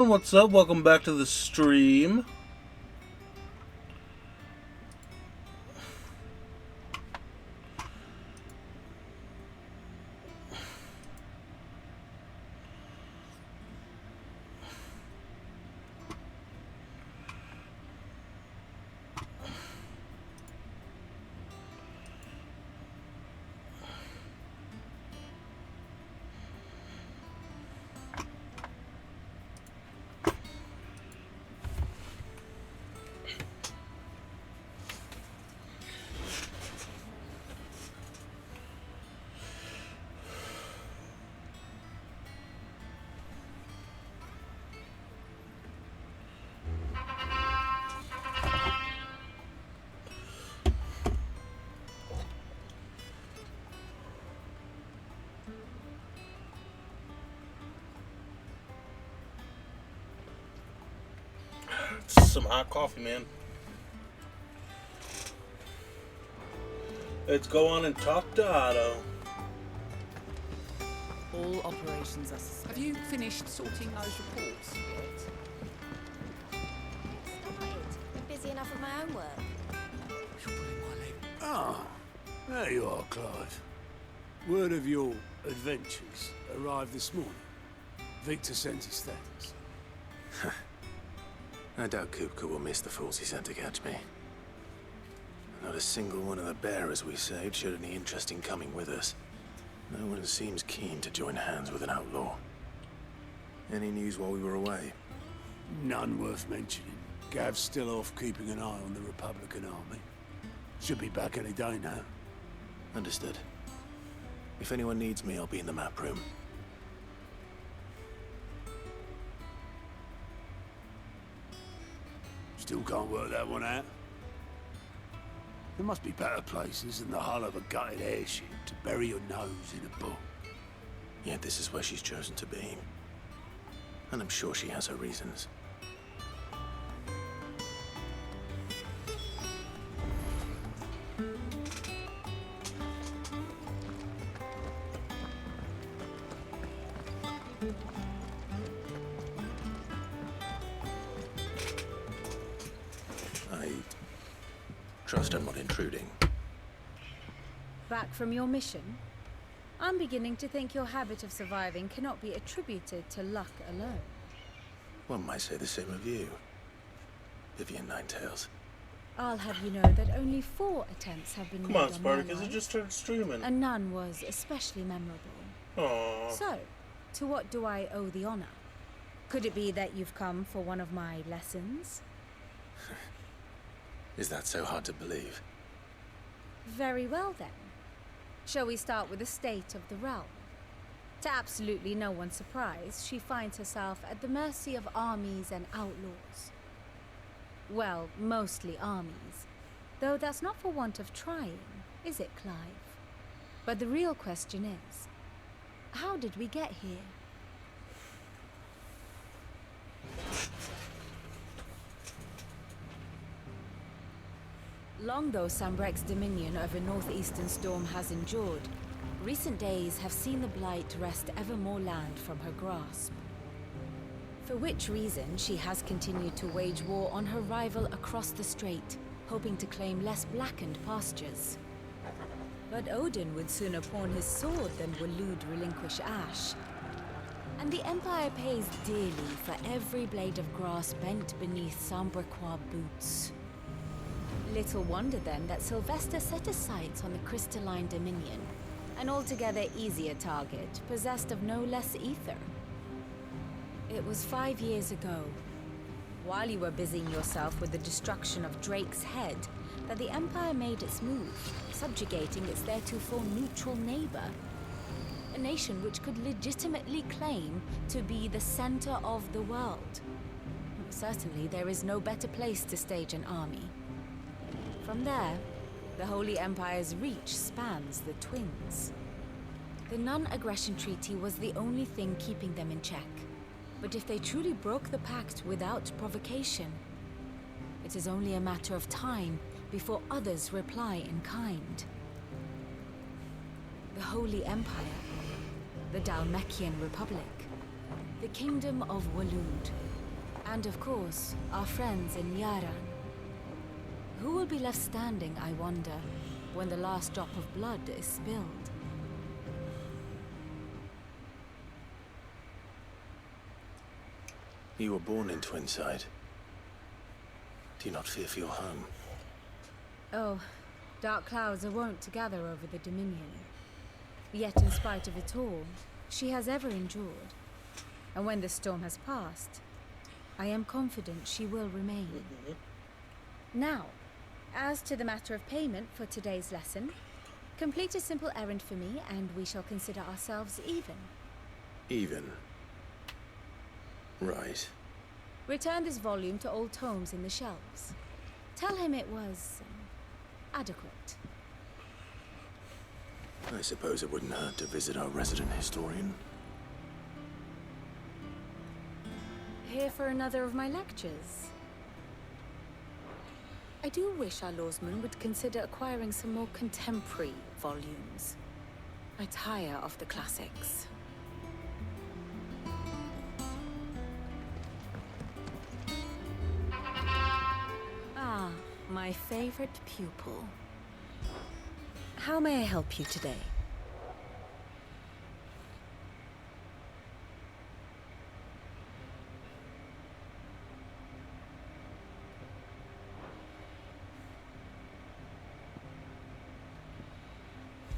What's up? Welcome back to the stream. Some hot coffee, man. Let's go on and talk to Otto. All operations are suspended. Have you finished sorting those reports yet? Started. Been busy enough with my own work. You're pulling my leg. Ah, there you are, Clive. Word of your adventures arrived this morning. Victor sent his thanks. I doubt Kupka will miss the fools he sent to catch me. Not a single one of the bearers we saved showed any interest in coming with us. No one seems keen to join hands with an outlaw. Any news while we were away? None worth mentioning. Gav's still off keeping an eye on the Republican army. Should be back any day now. Understood. If anyone needs me, I'll be in the map room. Still can't work that one out. There must be better places than the hull of a gutted airship to bury your nose in a book. Yet this is where she's chosen to be. And I'm sure she has her reasons. I trust I'm not intruding. Back from your mission? I'm beginning to think your habit of surviving cannot be attributed to luck alone. One might say the same of you, Vivian Ninetails. I'll have you know that only 4 attempts have been Come made on, on my Spartacus. It life, just started streaming. and none was especially memorable. Aww. So, to what do I owe the honor? Could it be that you've come for one of my lessons? Is that so hard to believe? Very well then. Shall we start with the state of the realm? To absolutely no one's surprise, she finds herself at the mercy of armies and outlaws. Well, mostly armies. Though that's not for want of trying, is it, Clive? But the real question is, how did we get here? Long though Sambrek's dominion over northeastern Storm has endured, recent days have seen the Blight wrest ever more land from her grasp. For which reason she has continued to wage war on her rival across the strait, hoping to claim less blackened pastures. But Odin would sooner pawn his sword than Waloed relinquish Ash. And the Empire pays dearly for every blade of grass bent beneath Sambrequois boots. Little wonder then that Sylvester set his sights on the Crystalline Dominion, an altogether easier target, possessed of no less ether. It was 5 years ago, while you were busying yourself with the destruction of Drake's Head, that the Empire made its move, subjugating its theretofore neutral neighbor. A nation which could legitimately claim to be the center of the world. Certainly there is no better place to stage an army. From there, the Holy Empire's reach spans the Twins. The non-aggression treaty was the only thing keeping them in check. But if they truly broke the pact without provocation, it is only a matter of time before others reply in kind. The Holy Empire, the Dhalmekian Republic, the Kingdom of Waloed, And of course, our friends in Yaran. Who will be left standing, I wonder, when the last drop of blood is spilled? You were born in Twinside. Do you not fear for your home? Oh, dark clouds are wont to gather over the Dominion. Yet in spite of it all, she has ever endured. And when the storm has passed, I am confident she will remain. Now, as to the matter of payment for today's lesson, complete a simple errand for me and we shall consider ourselves even. Even? Right. Return this volume to old tomes in the shelves. Tell him it was adequate. I suppose it wouldn't hurt to visit our resident historian. Here for another of my lectures. I do wish our lawsman would consider acquiring some more contemporary volumes. I tire of the classics. Ah, my favorite pupil. How may I help you today?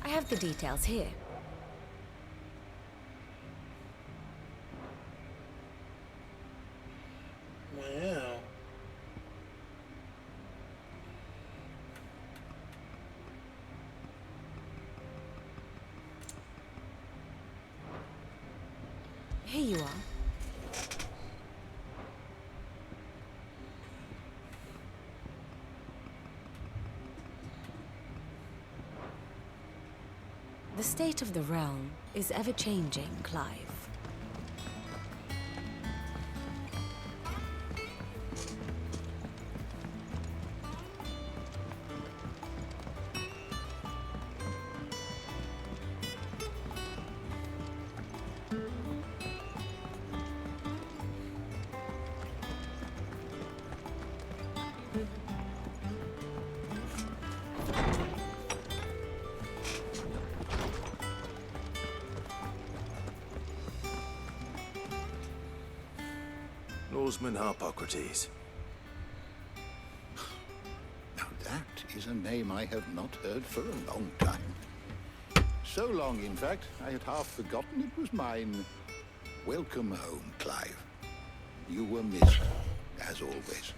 I have the details here. Wow. Here you are. The state of the realm is ever-changing, Clive. Lawsman Harpocrates. Now that is a name I have not heard for a long time. So long, in fact, I had half forgotten it was mine. Welcome home, Clive. You were missed, as always.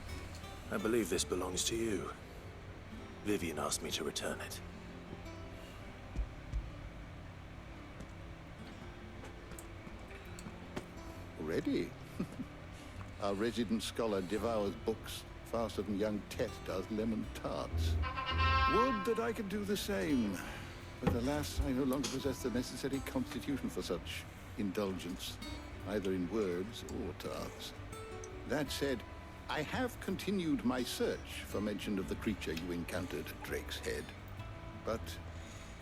I believe this belongs to you. Vivian asked me to return it. Already? Our resident scholar devours books faster than young Tet does lemon tarts. Would that I could do the same. But alas, I no longer possess the necessary constitution for such indulgence, either in words or tarts. That said, I have continued my search for mention of the creature you encountered at Drake's Head. But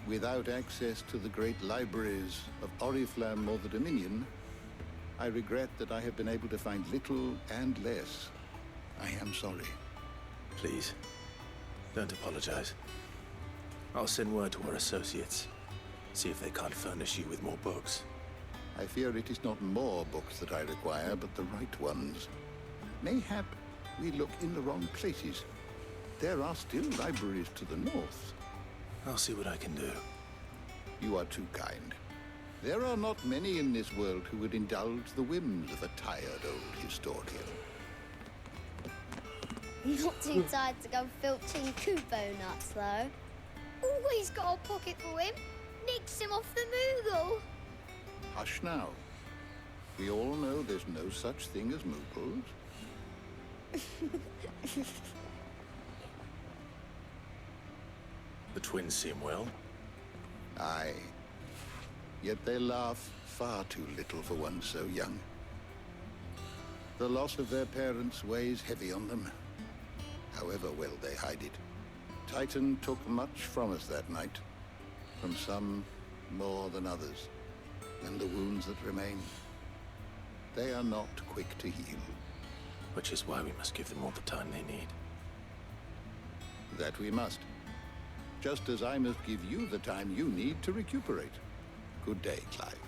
without access to the great libraries of Oriflamme or the Dominion, I regret that I have been able to find little and less. I am sorry. Please, don't apologize. I'll send word to our associates. See if they can't furnish you with more books. I fear it is not more books that I require, but the right ones. Mayhap we look in the wrong places. There are still libraries to the north. I'll see what I can do. You are too kind. There are not many in this world who would indulge the whims of a tired old historian. Not too tired to go filching Kupo nuts, though. Always got a pocket for him. Nicks him off the Moogle. Hush now. We all know there's no such thing as Moogles. The twins seem well. Aye. Yet they laugh far too little for one so young. The loss of their parents weighs heavy on them, however well they hide it. Titan took much from us that night, from some more than others, and the wounds that remain, they are not quick to heal. Which is why we must give them all the time they need. That we must. Just as I must give you the time you need to recuperate. Good day, Clive.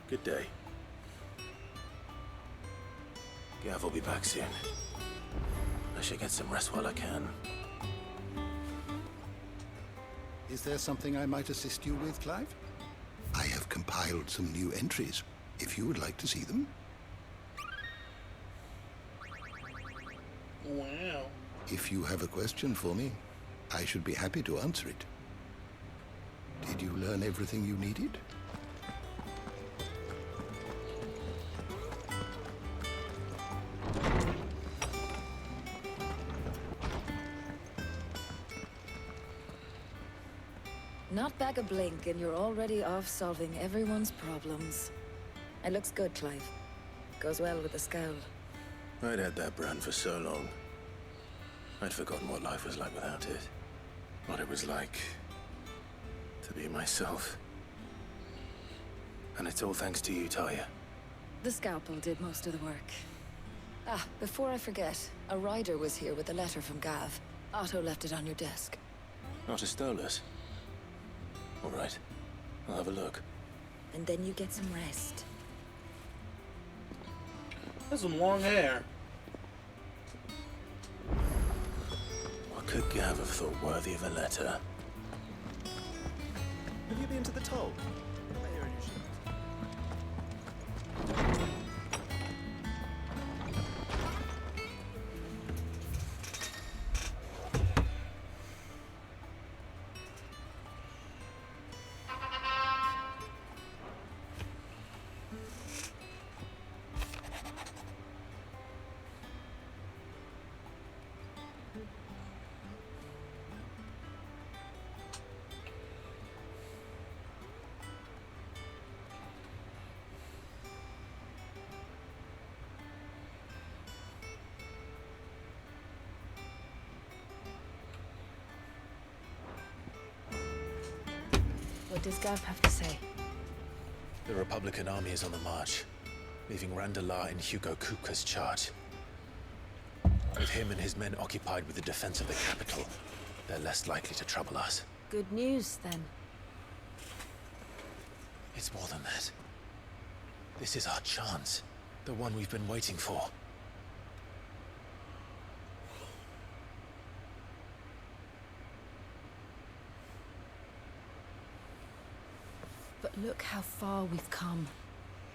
Good day. Gav will be back soon. I should get some rest while I can. Is there something I might assist you with, Clive? I have compiled some new entries, if you would like to see them. Wow. If you have a question for me, I should be happy to answer it. Did you learn everything you needed? Not back a blink and you're already off solving everyone's problems. It looks good, Clive. Goes well with the scowl. I'd had that brand for so long. I'd forgotten what life was like without it. What it was like to be myself. And it's all thanks to you, Talia. The scalpel did most of the work. Ah, before I forget, a rider was here with a letter from Gav. Otto left it on your desk. Not a Stolas. All right. I'll have a look. And then you get some rest. That's some long hair. What could Gav have thought worthy of a letter? Have you been to the toll? I hear you should. What does Gav have to say? The Republican army is on the march, leaving Randalar in Hugo Kupka's charge. With him and his men occupied with the defense of the capital, they're less likely to trouble us. Good news, then. It's more than that. This is our chance. The one we've been waiting for. But look how far we've come.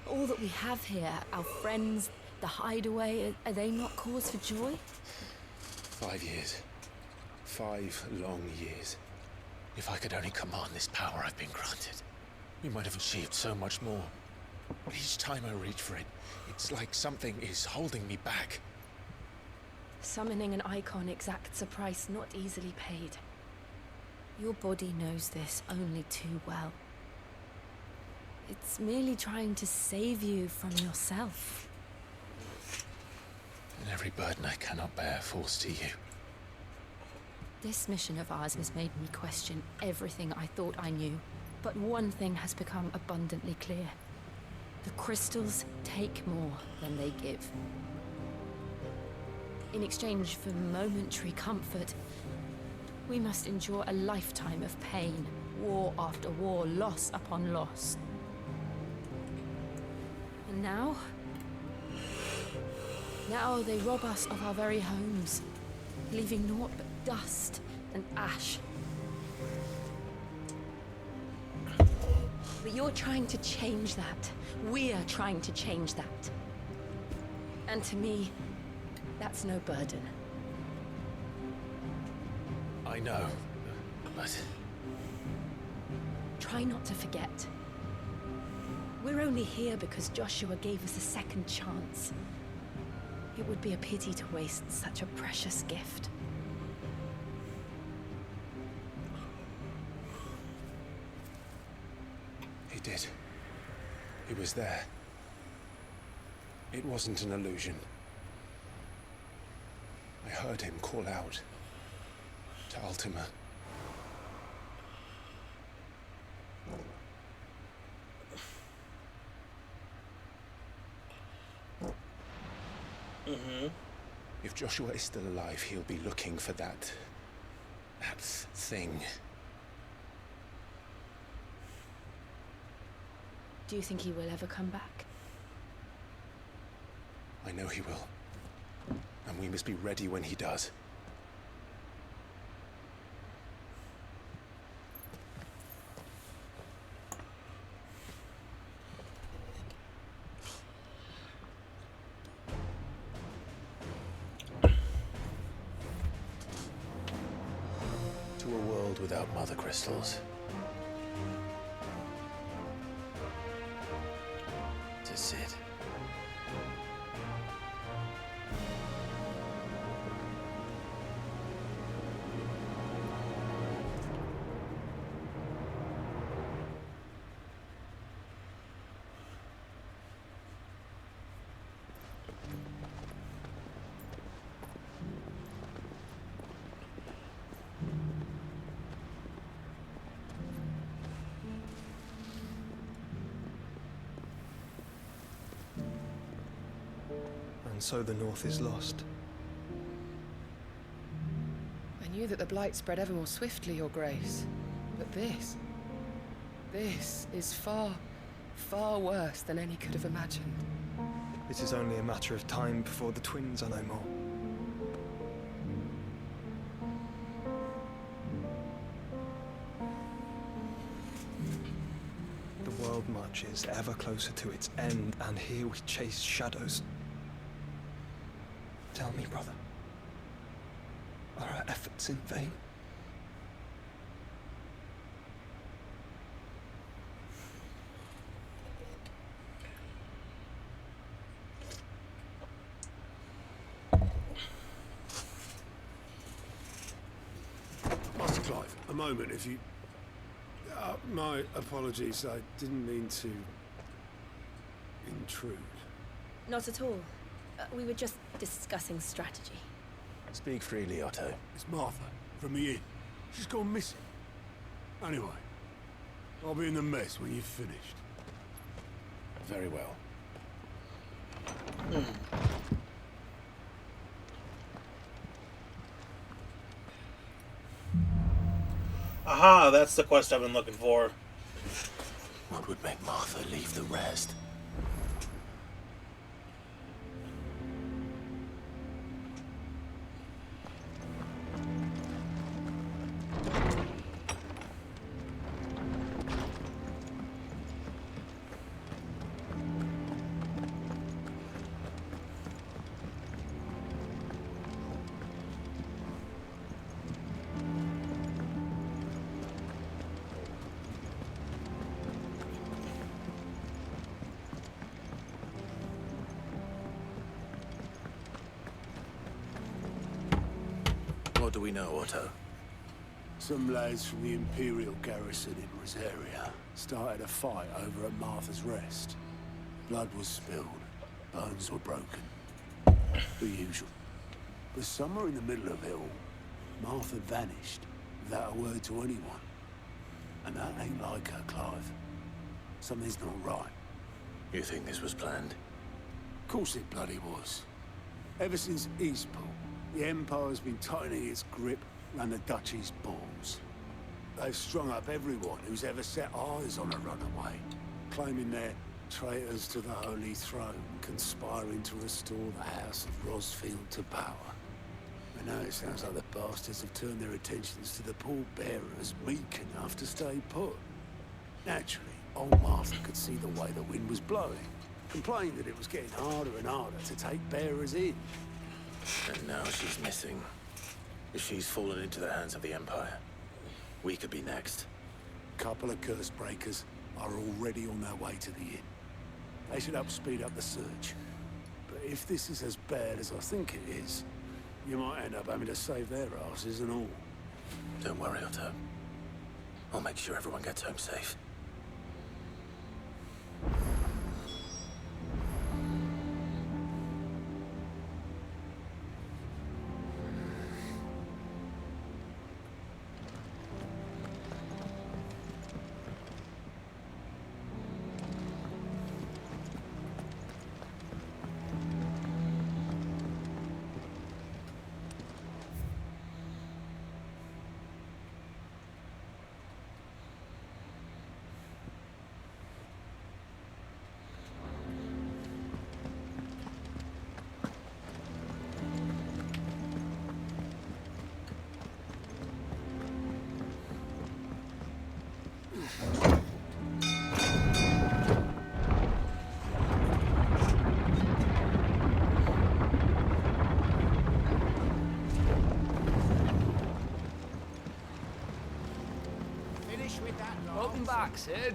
All that we have here, our friends, the hideaway, are they not cause for joy? 5 years. 5 long years. If I could only command this power I've been granted, we might have achieved so much more. But each time I reach for it, it's like something is holding me back. Summoning an icon exacts a price not easily paid. Your body knows this only too well. It's merely trying to save you from yourself. And every burden I cannot bear falls to you. This mission of ours has made me question everything I thought I knew. But one thing has become abundantly clear. The crystals take more than they give. In exchange for momentary comfort, we must endure a lifetime of pain, war after war, loss upon loss. And now they rob us of our very homes, leaving naught but dust and ash. But you're trying to change that. We're trying to change that. And to me, that's no burden. I know, but... Try not to forget. We're only here because Joshua gave us a second chance. It would be a pity to waste such a precious gift. He did. He was there. It wasn't an illusion. I heard him call out to Ultima. If Joshua is still alive, he'll be looking for that thing. Do you think he will ever come back? I know he will. And we must be ready when he does. To a world without mother crystals. To Cid. And so the North is lost. I knew that the Blight spread ever more swiftly, Your Grace. But this is far, far worse than any could have imagined. It is only a matter of time before the twins are no more. The world marches ever closer to its end, and here we chase shadows. Tell me, brother, are our efforts in vain? Master Clive, a moment, if you... my apologies, I didn't mean to... intrude. Not at all. We were just discussing strategy. Speak freely, Otto. It's Martha, from the inn. She's gone missing. Anyway, I'll be in the mess when you've finished. Very well. Aha, that's the quest I've been looking for. What would make Martha leave the rest? What do we know, Otto? Some lads from the Imperial garrison in Rosaria started a fight over at Martha's Rest. Blood was spilled, bones were broken. The usual. But somewhere in the middle of it all, Martha vanished without a word to anyone. And that ain't like her, Clive. Something's not right. You think this was planned? Of course it bloody was. Ever since Eastpool, the Empire's been tightening its grip around the Duchy's balls. They've strung up everyone who's ever set eyes on a runaway, claiming they're traitors to the Holy Throne, conspiring to restore the House of Rosfield to power. And now it sounds like the bastards have turned their attentions to the pallbearers meek enough to stay put. Naturally, old Martha could see the way the wind was blowing, complained that it was getting harder and harder to take bearers in. And now she's missing. If she's fallen into the hands of the Empire, we could be next. Couple of curse breakers are already on their way to the inn. They should help speed up the search. But if this is as bad as I think it is, you might end up having to save their asses and all. Don't worry, Otto. I'll make sure everyone gets home safe. back, Sid.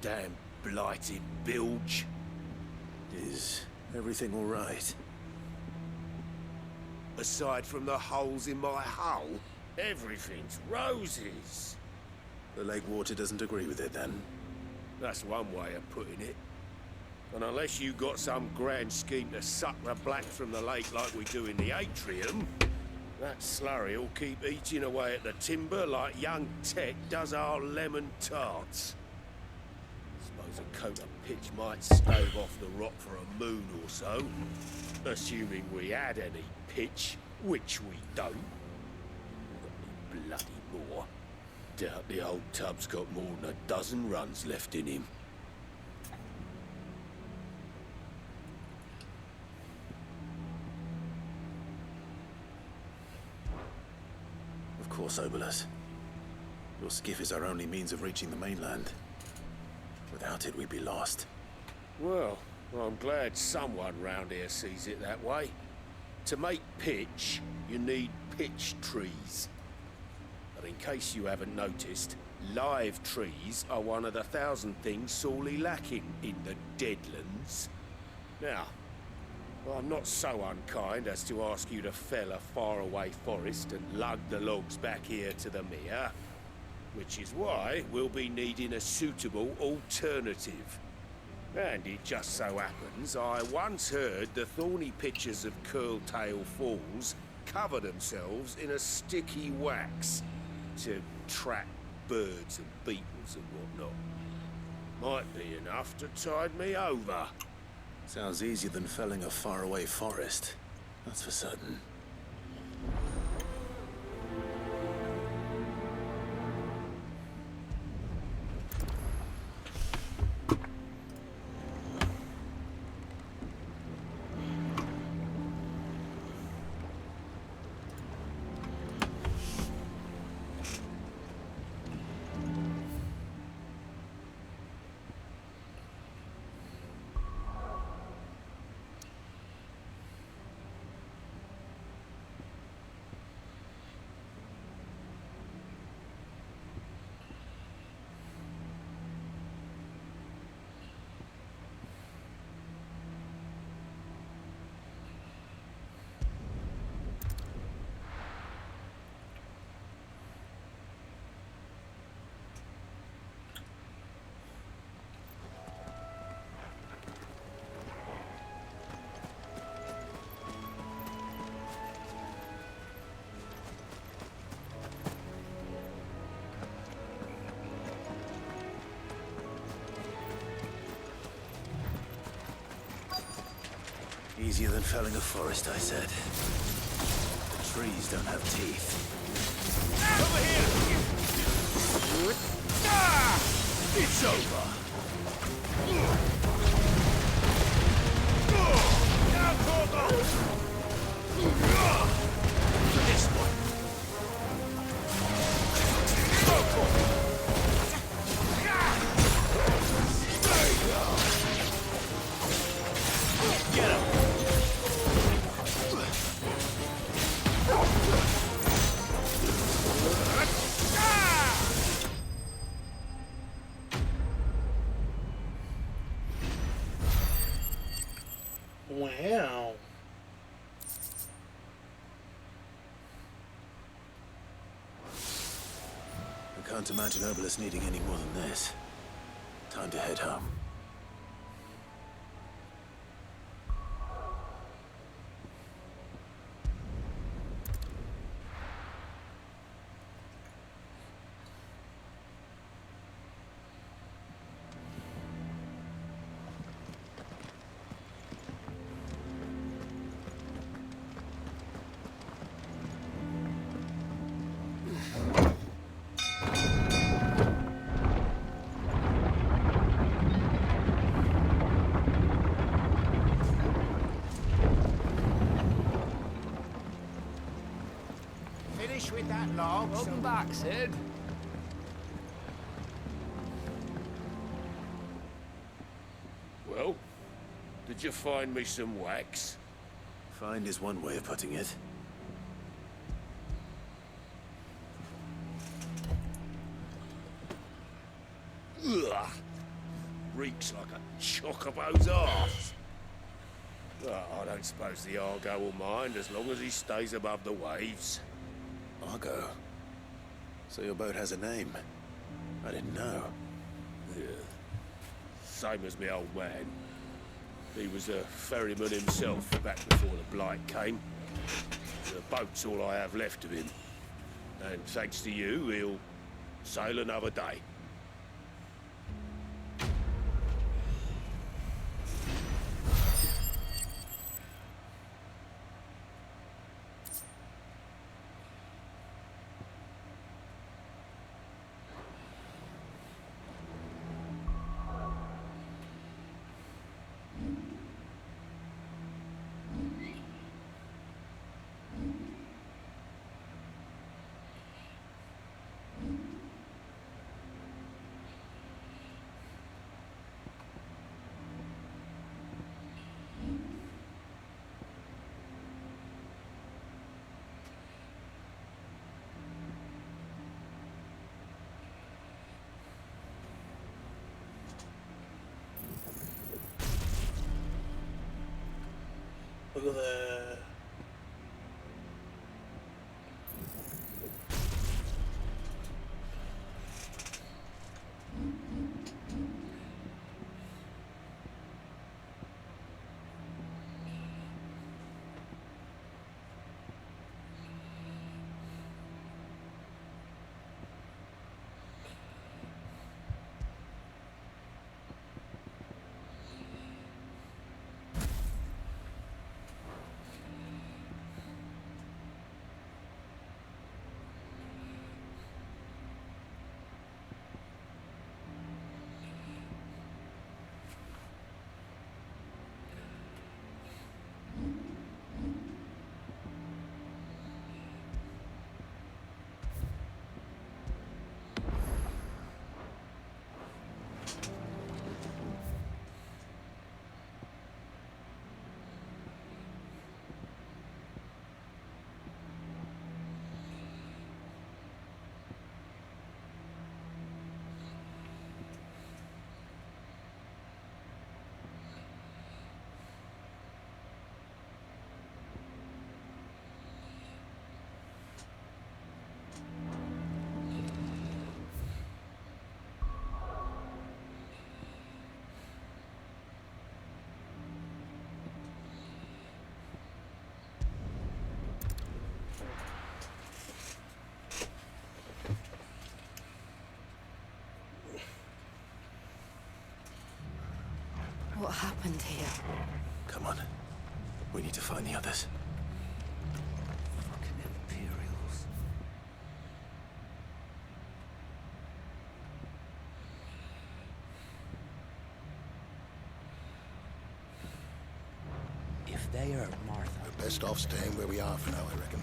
Damn blighted bilge. Is everything all right? Aside from the holes in my hull, everything's roses. The lake water doesn't agree with it, then? That's one way of putting it. And unless you got some grand scheme to suck the black from the lake like we do in the atrium, that slurry will keep eating away at the timber like young Tech does our lemon tarts. Suppose a coat of pitch might stave off the rock for a moon or so, assuming we had any pitch, which we don't. Got any bloody more. Doubt the old tub's got more than a dozen runs left in him. Of course, Obolus. Your skiff is our only means of reaching the mainland. Without it, we'd be lost. Well, I'm glad someone round here sees it that way. To make pitch, you need pitch trees. But in case you haven't noticed, live trees are one of the 1,000 things sorely lacking in the Deadlands. Now, I'm not so unkind as to ask you to fell a faraway forest and lug the logs back here to the mere, which is why we'll be needing a suitable alternative. And it just so happens I once heard the thorny pitchers of Curltail Falls cover themselves in a sticky wax to trap birds and beetles and whatnot. Might be enough to tide me over. Sounds easier than felling a faraway forest. That's for certain. Easier than felling a forest, I said. The trees don't have teeth. Over here! Ah! It's over! Now, Corvo! This one! Get him! Wow. I can't imagine Obolus needing any more than this. Time to head home. With that log. Welcome back, Sid. Well, did you find me some wax? Find is one way of putting it. Ugh. Reeks like a chocobo's arse. I don't suppose the Argo will mind as long as he stays above the waves. Argo? So your boat has a name? I didn't know. Yeah. Same as me old man. He was a ferryman himself back before the Blight came. The boat's all I have left of him. And thanks to you, he'll sail another day. Look at that. What happened here? Come on. We need to find the others. Fucking Imperials. If they are Martha... We're best off staying where we are for now, I reckon.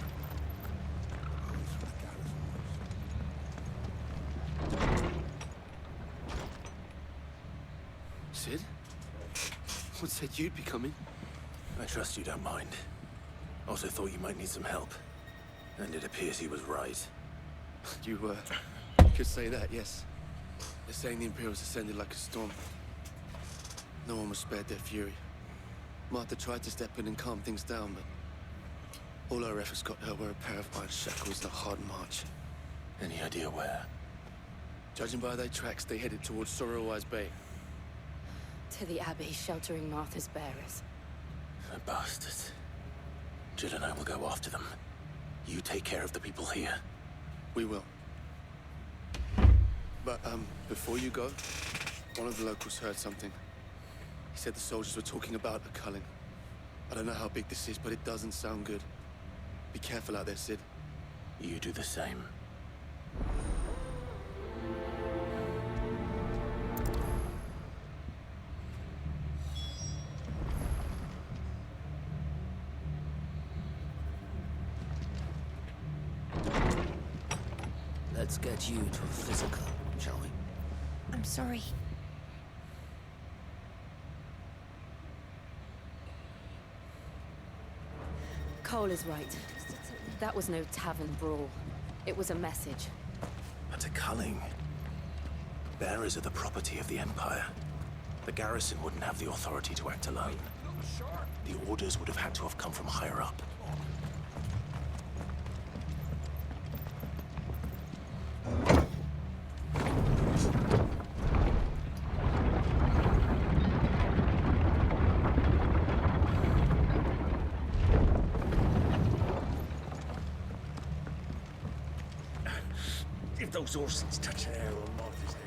Sid? What said you'd be coming? I trust you don't mind. Also thought you might need some help. And it appears he was right. You could say that, yes. They're saying the Imperials ascended like a storm. No one was spared their fury. Martha tried to step in and calm things down, but all our efforts got her were a pair of iron shackles and a hard march. Any idea where? Judging by their tracks, they headed towards Sorrowwise Bay. To the Abbey, sheltering Martha's bearers. The bastards. Jill and I will go after them. You take care of the people here. We will. But, before you go, one of the locals heard something. He said the soldiers were talking about a culling. I don't know how big this is, but it doesn't sound good. Be careful out there, Sid. You do the same. Let's get you to a physical, shall we? I'm sorry. Cole is right. That was no tavern brawl. It was a message. But to Culling, bearers are the property of the Empire. The garrison wouldn't have the authority to act alone. The orders would have had to have come from higher up. If those Orsons touch an arrow on Martha's head.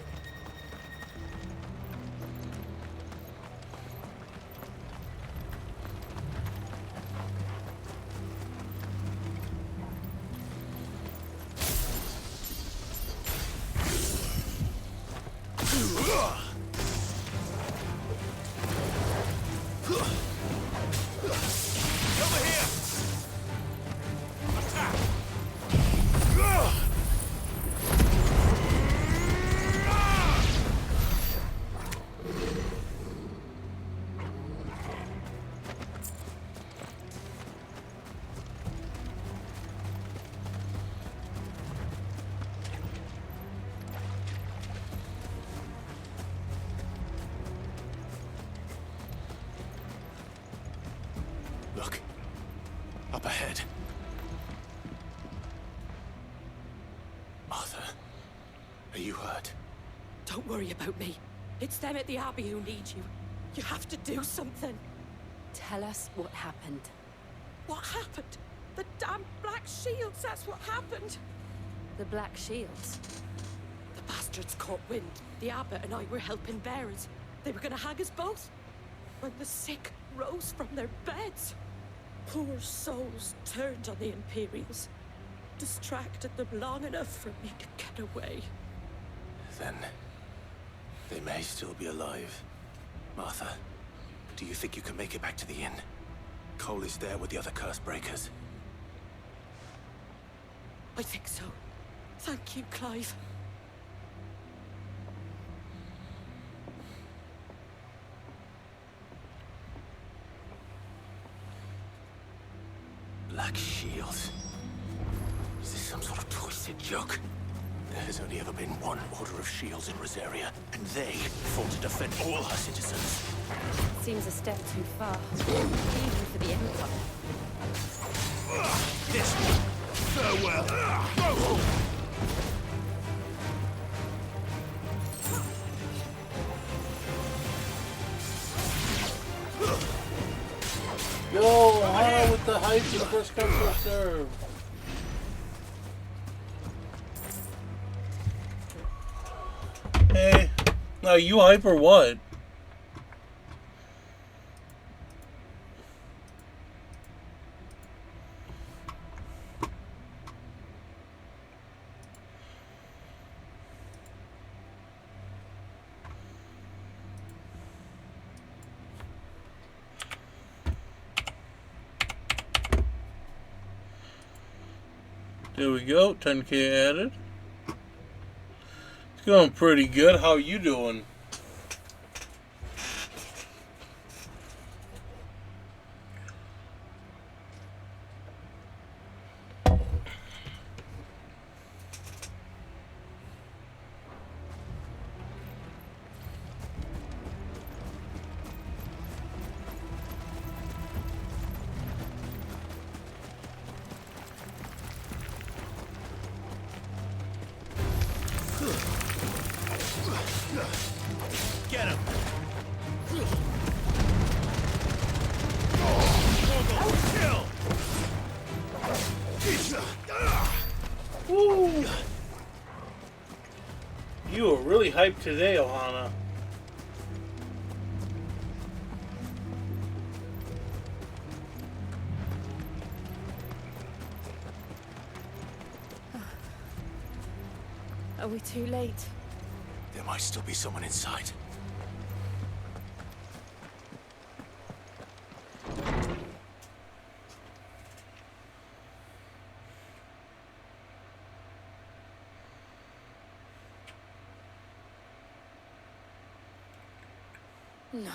Look. Up ahead. Arthur, are you hurt? Don't worry about me. It's them at the Abbey who need you. You have to do something. Tell us what happened. What happened? The damn Black Shields, that's what happened. The Black Shields? The bastards caught wind. The Abbot and I were helping bearers. They were gonna hang us both. When the sick rose from their beds. Poor souls turned on the Imperials. Distracted them long enough for me to get away. Then, they may still be alive. Martha, do you think you can make it back to the inn? Cole is there with the other curse breakers. I think so. Thank you, Clive. Black Shields. Is this some sort of twisted joke? There has only ever been one Order of Shields in Rosaria, and they fought to defend all her citizens. Seems a step too far, even for the Empire. This one. Farewell. Yo, Hana with the hype and first come, first serve. Hey, now you hype or what? There we go, 10K added. It's going pretty good. How you doing? Get him! Woo! You are really hyped today, Ohana. Are we too late? There might still be someone inside. No.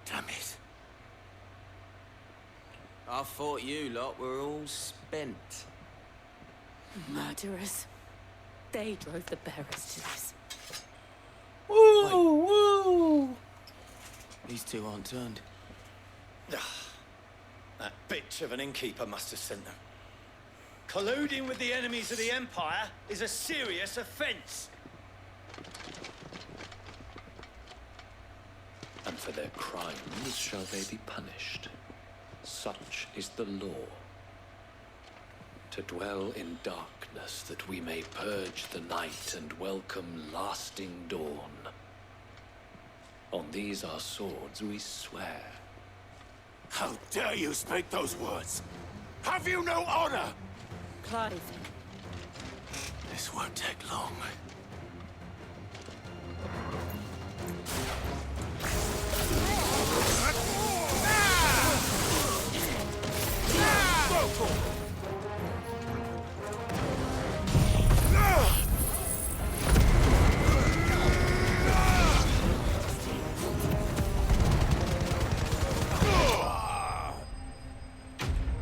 Damn it. I thought you lot were all spent. Murderers. They drove the bearers to this. Woo! Woo! These two aren't turned. That bitch of an innkeeper must have sent them. Colluding with the enemies of the Empire is a serious offense. And for their crimes shall they be punished. Such is the law. To dwell in darkness that we may purge the night and welcome lasting dawn. On these our swords we swear. How dare you speak those words? Have you no honor? Clive. This won't take long.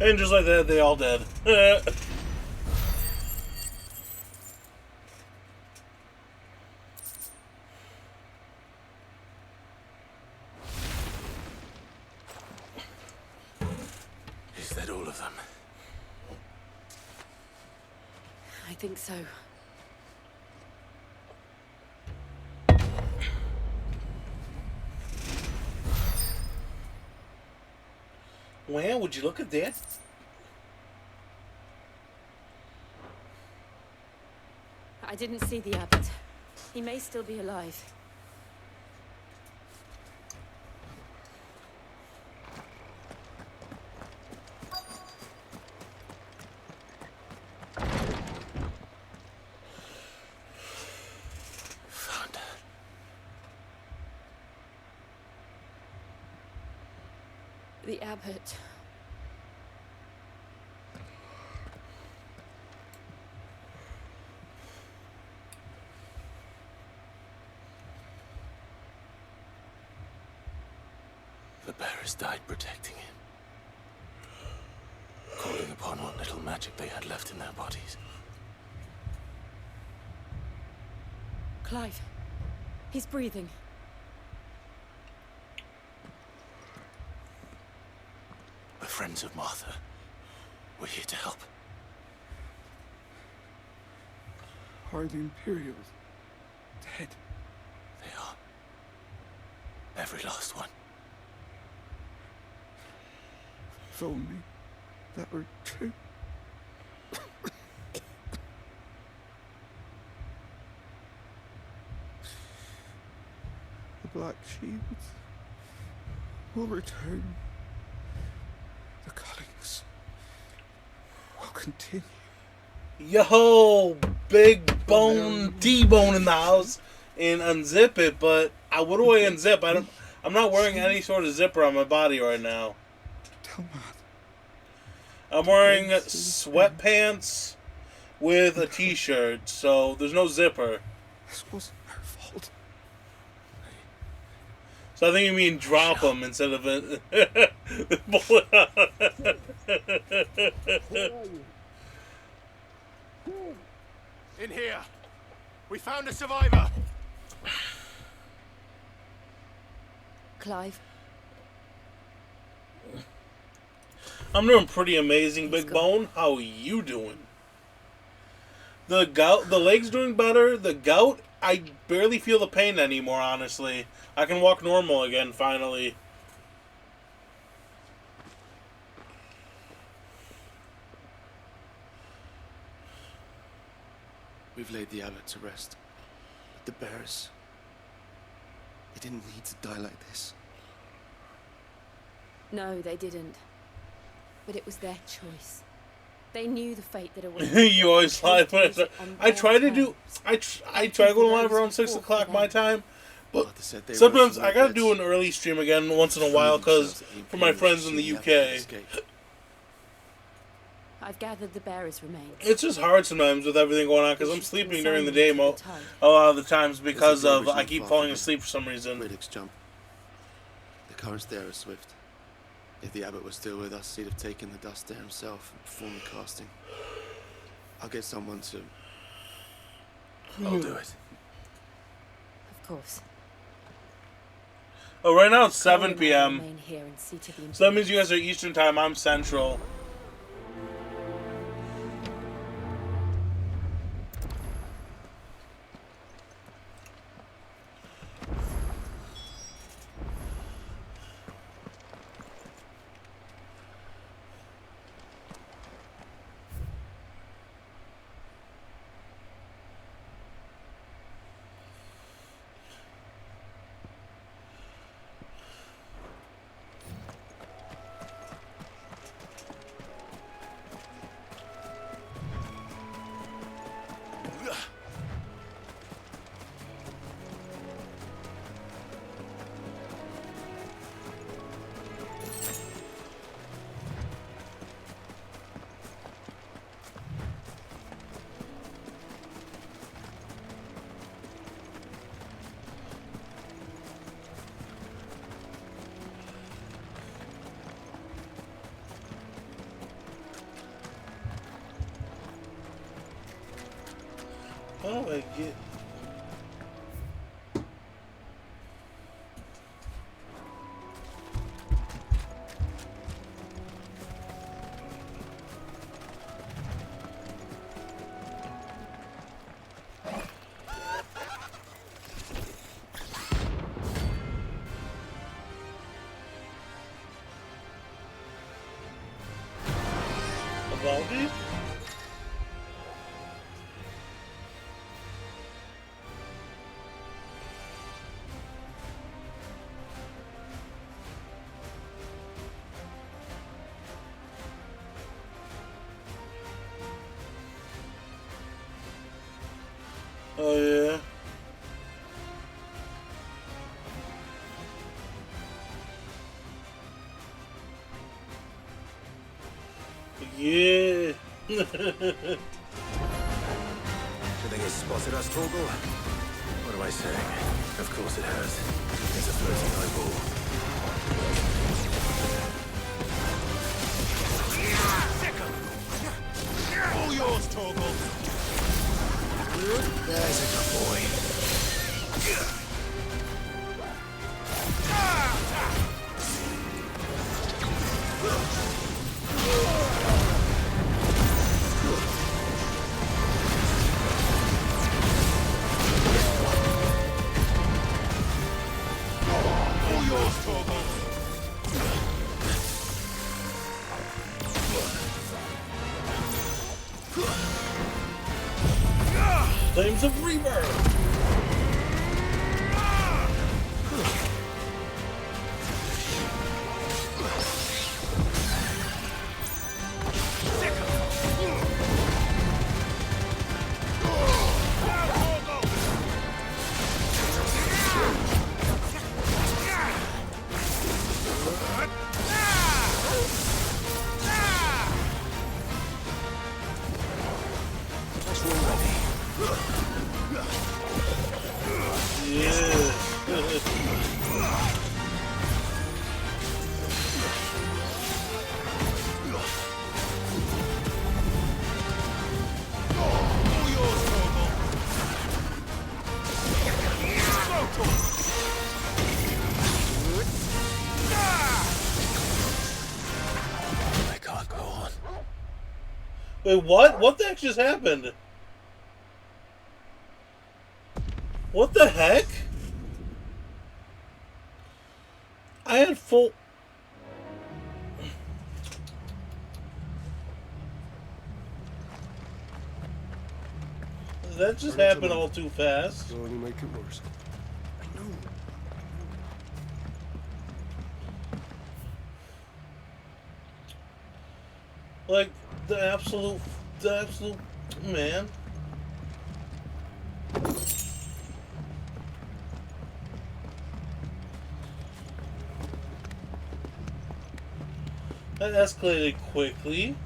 And just like that, they all dead. Is that all of them? I think so. Well, would you look at that? I didn't see the abbot. He may still be alive. Found her. The abbot. The bearers died protecting him. Calling upon what little magic they had left in their bodies. Clive. He's breathing. We're friends of Martha. We're here to help. Are the Imperials dead? They are. Every last one. If only that were true. The Black Shields will return. The cuttings will continue. Yo, big bone T-bone in the house, and unzip it. But I would way unzip. I'm not wearing any sort of zipper on my body right now. I'm wearing sweatpants with a t-shirt, so there's no zipper. This wasn't her fault. So I think you mean drop them instead of it. In here. We found a survivor. Clive. I'm doing pretty amazing, Big Bone. How are you doing? The gout, the leg's doing better. The gout, I barely feel the pain anymore, honestly. I can walk normal again, finally. We've laid the abbot to rest. But the bearers... they didn't need to die like this. No, they didn't. But it was their choice. They knew the fate that awaited. You always lie. I try to do. I try to go live around 6 o'clock my time, but sometimes I gotta do an early stream again once in a while because for my friends in the UK. I've gathered the bearers' remains. It's just hard sometimes with everything going on because I'm sleeping during the day a lot of the times because of I keep falling asleep for some reason. Riddick's jump. The currents there are swift. If the abbot was still with us, he'd have taken the dust there himself and performed the casting. I'll get someone to... I'll do it. Of course. Oh, right now it's 7 Chloe and I p.m. remain here and see to the So that means you guys are Eastern time. I'm Central. Oh, I get. Valdi? Oh yeah. Yeah. Do you think it's spotted us, Torgal? What am I saying? Of course it has. It's a floating eyeball. All yours, Torgal. There's a good boy. All yours, Torgal. Flames of Rebirth! I can't go on. Wait, what? What the heck just happened? What the heck? I had full... That just happened all too fast. You'll only make it worse. I know. Like, the absolute man. That escalated quickly.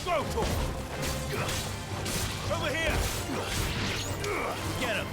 Go, Tor! Over here! Get him!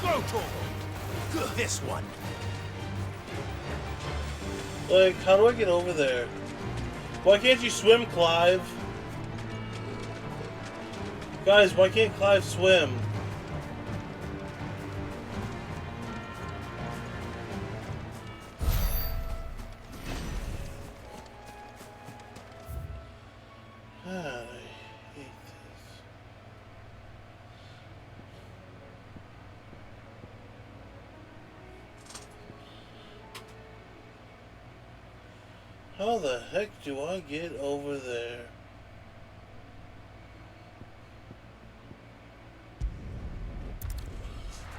Go, Tor! This one. Like, how do I get over there? Why can't you swim, Clive? Guys, why can't Clive swim? God, I hate this. How the heck do I get over there?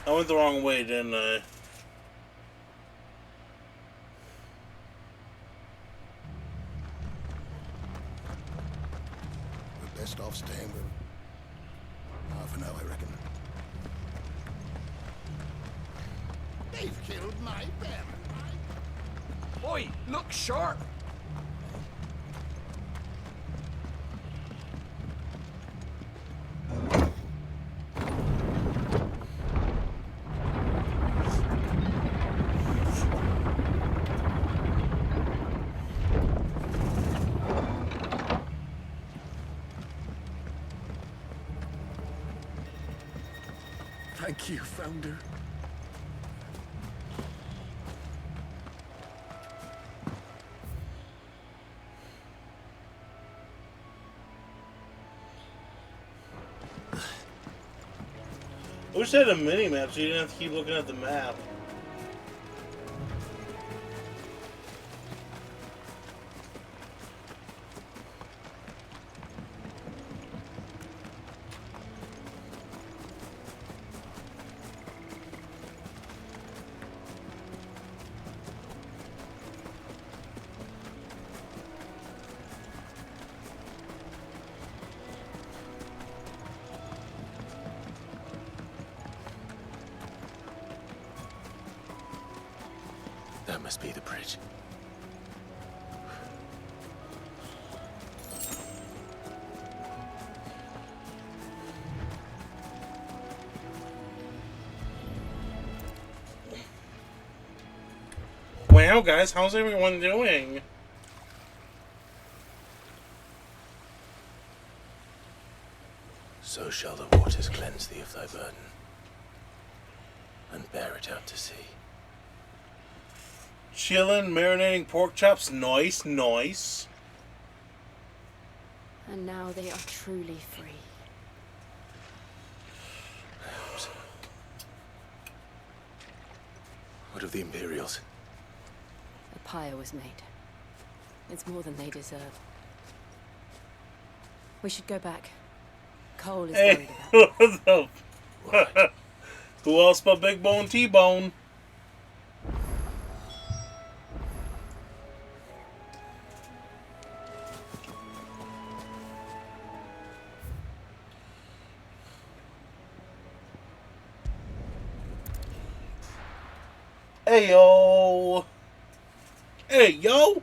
I went the wrong way, didn't I? We're best off staying with half an hour, I reckon. They've killed my bear. Oi, look sharp! Thank you, Founder. I wish they had a mini-map so you didn't have to keep looking at the map. That must be the bridge. Wow, guys, how's everyone doing? So shall the waters cleanse thee of thy burden, and bear it out to sea. Chillin', marinating pork chops, nice, nice. And now they are truly free. What of the Imperials? A pyre was made. It's more than they deserve. We should go back. Cole is worried about What the? Who else but Big Bone T-Bone? Hey yo! Hey yo!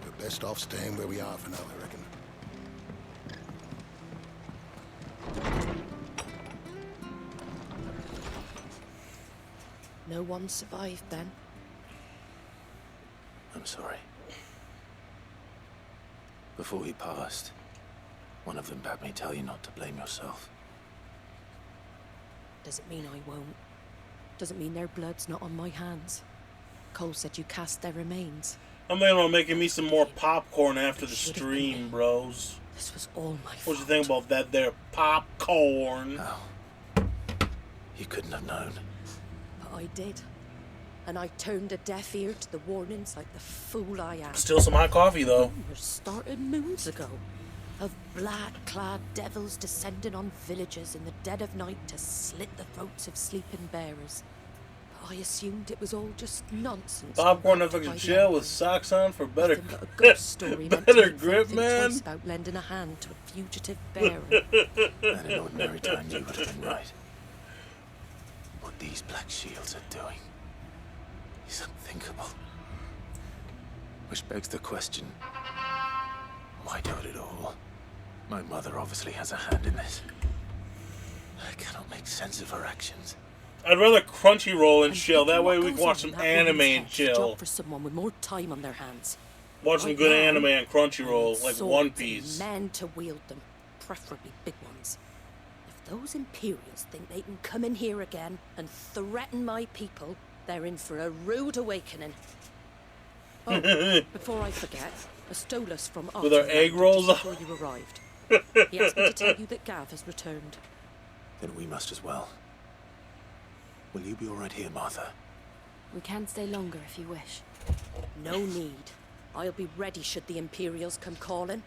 We're best off staying where we are for now, I reckon. No one survived then. I'm sorry. Before he passed, one of them bade me tell you not to blame yourself. Doesn't mean I won't. Doesn't mean their blood's not on my hands. Cole said you cast their remains. I'm thinking about making me some more popcorn after the stream, bros. This was all my fault. What you think about that there popcorn? You couldn't have known. But I did. and I turned a deaf ear to the warnings like the fool I am. Still some hot coffee, though. Rumors started moons ago of black-clad devils descending on villages in the dead of night to slit the throats of sleeping bearers. I assumed it was all just nonsense. Popcorn Netflix and chill with socks on for better, But a ghost story meant better to grip, think man. twice about lending a hand to a fugitive bearer. And in ordinary times, you would have been right. What these Black Shields are doing is unthinkable. Which begs the question, why do it at all? My mother obviously has a hand in this. I cannot make sense of her actions. I'd rather Crunchyroll and chill. That way we can watch some anime and Job chill. for someone with more time on their hands. Watch some Right good now, anime on Crunchyroll, like swords One and Piece. Men to wield them, preferably big ones. If those Imperials think they can come in here again and threaten my people, they're in for a rude awakening. Oh, before I forget, Astolas from With our Otto egg landed rolls just before you arrived. He asked me to tell you that Gav has returned. Then we must as well. Will you be all right here, Martha? We can stay longer if you wish. No need. I'll be ready should the Imperials come calling.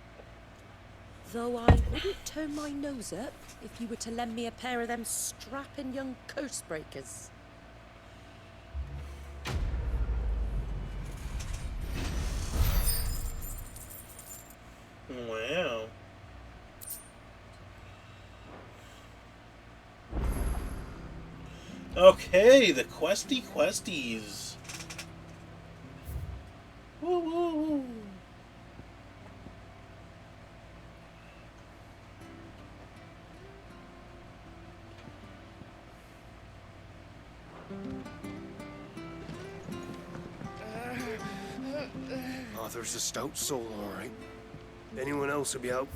Though I wouldn't turn my nose up if you were to lend me a pair of them strapping young curse breakers. Wow. Okay, the questies. Woo woo woo. Arthur's a stout soul, all right. Anyone else would be out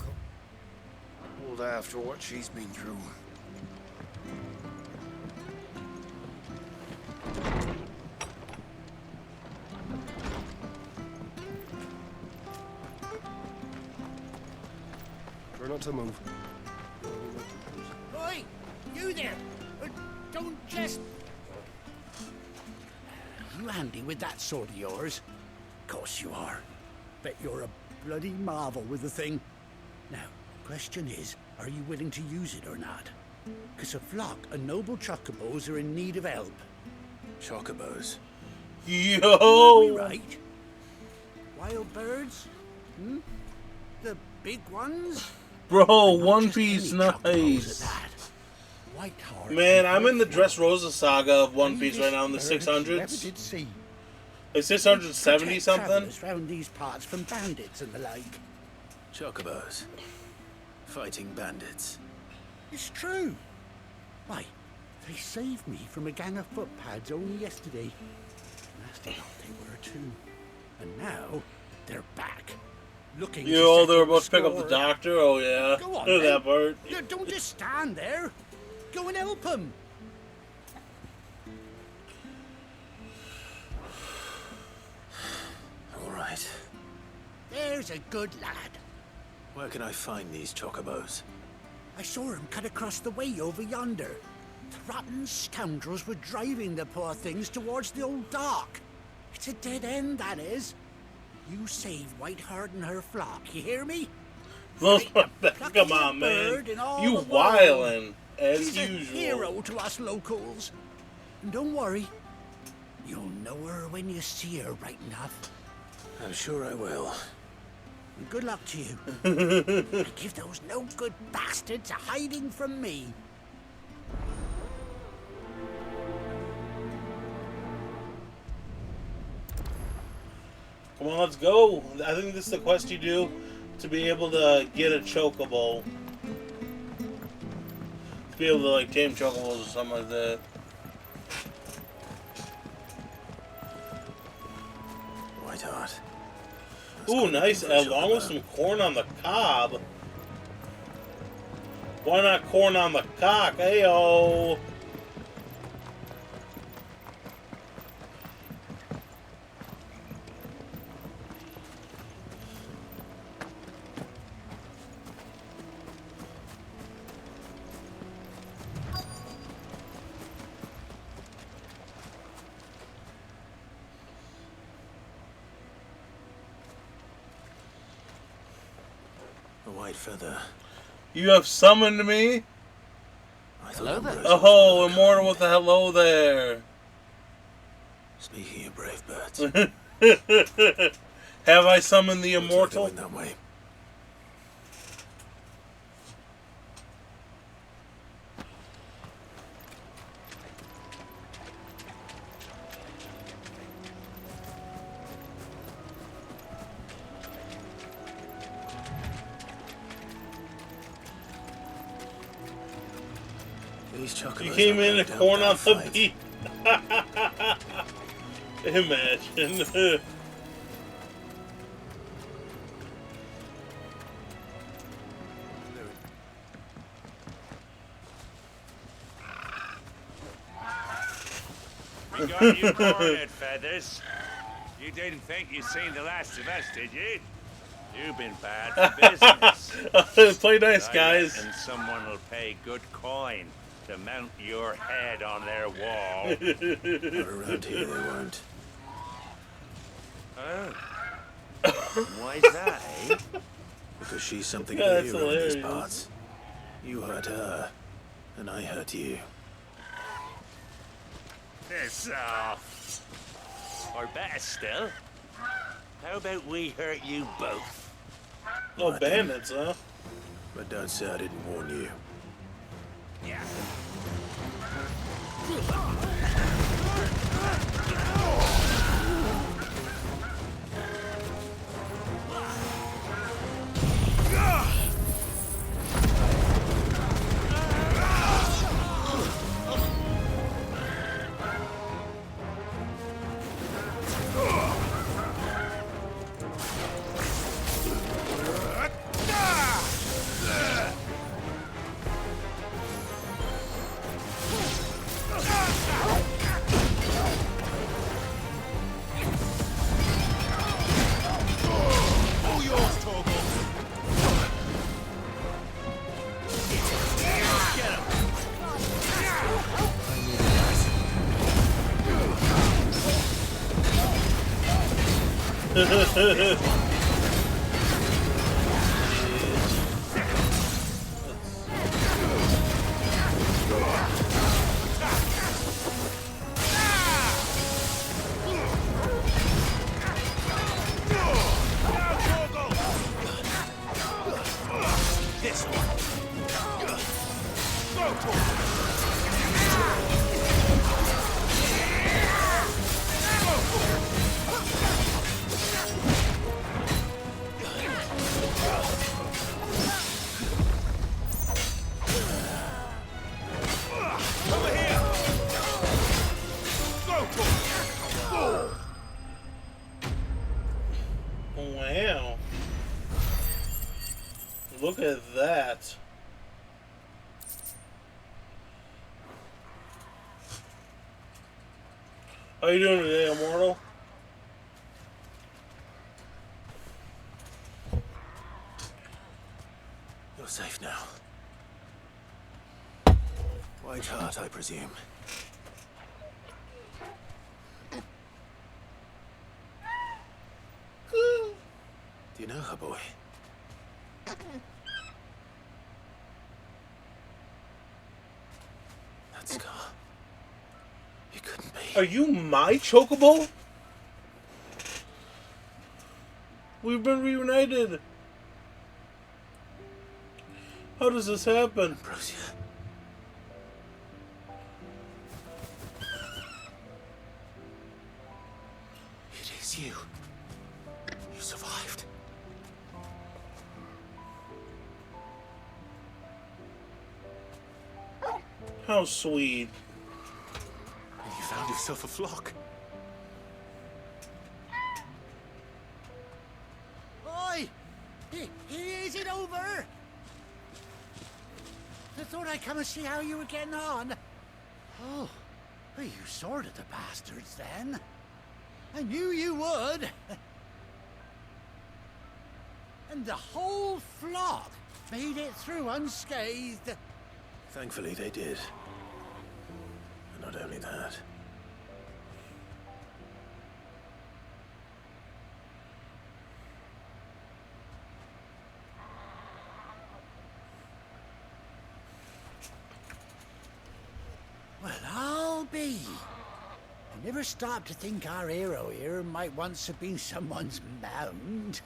cold after what she's been through. Try not to move. Oi! You there! Don't just... You handy with that sword of yours? Course you are. Bet you're a bloody marvel with the thing. Now, question is, are you willing to use it or not? 'Cause a flock of noble chocobos are in need of help. Chocobos? Yo! Are we right? Wild birds? Hmm? The big ones? Bro, One Piece, nice. Man, I'm in the Dressrosa saga of One Piece right now in the 600s. Did see. Like 670 something? Travellers round these parts from bandits and the like. Chocobos. Fighting bandits. It's true. Why, they saved me from a gang of footpads only yesterday. Nasty lot they were too. And now, they're back. Looking to Yo, they were settle about to pick up the score. doctor? Oh yeah. Go on, Look at then. that part. Yeah, don't just stand there. Go and help them. All right. There's a good lad. Where can I find these chocobos? I saw him cut across the way over yonder. The rotten scoundrels were driving the poor things towards the old dock. It's a dead end, that is. You save Whiteheart and her flock, you hear me? Come on, man. You wildin', as She's a usual. hero to us locals. And don't worry, you'll know her when you see her right enough. I'm sure I will. And good luck to you. And give those no-good bastards a hiding from me. Come on, let's go. I think this is the quest you do to be able to get a chocobo. To be able to, like, tame chocobos or something like that. Whiteheart. Ooh, nice. Along with some corn on the cob. Why not corn on the cock? Heyo. white feather. You have summoned me? Hello there. Oh, Immortal with a hello there. Speaking of brave birds. Have I summoned the Looks Immortal? like they went that way. You came in and corn on the beat. Imagine. We got you cornered, Feathers. You didn't think you'd seen the last of us, did you? You've been bad for business. Play nice, guys. And someone will pay good coin to mount your head on their wall. Not around here, they won't. Oh. Why's that, eh? Because she's something Yeah, to that's you in these hilarious. parts. You hurt her, and I hurt you. Piss off. Or better still, how about we hurt you both? Oh, bandits, huh? But don't say I didn't warn you. Yeah. This one. Over here. Wow. Look at that. How you doing today, Immortal? You're safe now. White Heart, I presume. Do you know her, boy? That scar. It couldn't be. Are you my Chocobo? We've been reunited. How does this happen? Ambrosia. It is you. You survived. How sweet. And you found yourself a flock. Oi! Is it over? I thought I'd come and see how you were getting on. Oh, well, you sorted the bastards then. I knew you would. And the whole flock made it through unscathed. Thankfully, they did. And not only that. I never stopped to think our hero here might once have been someone's mound.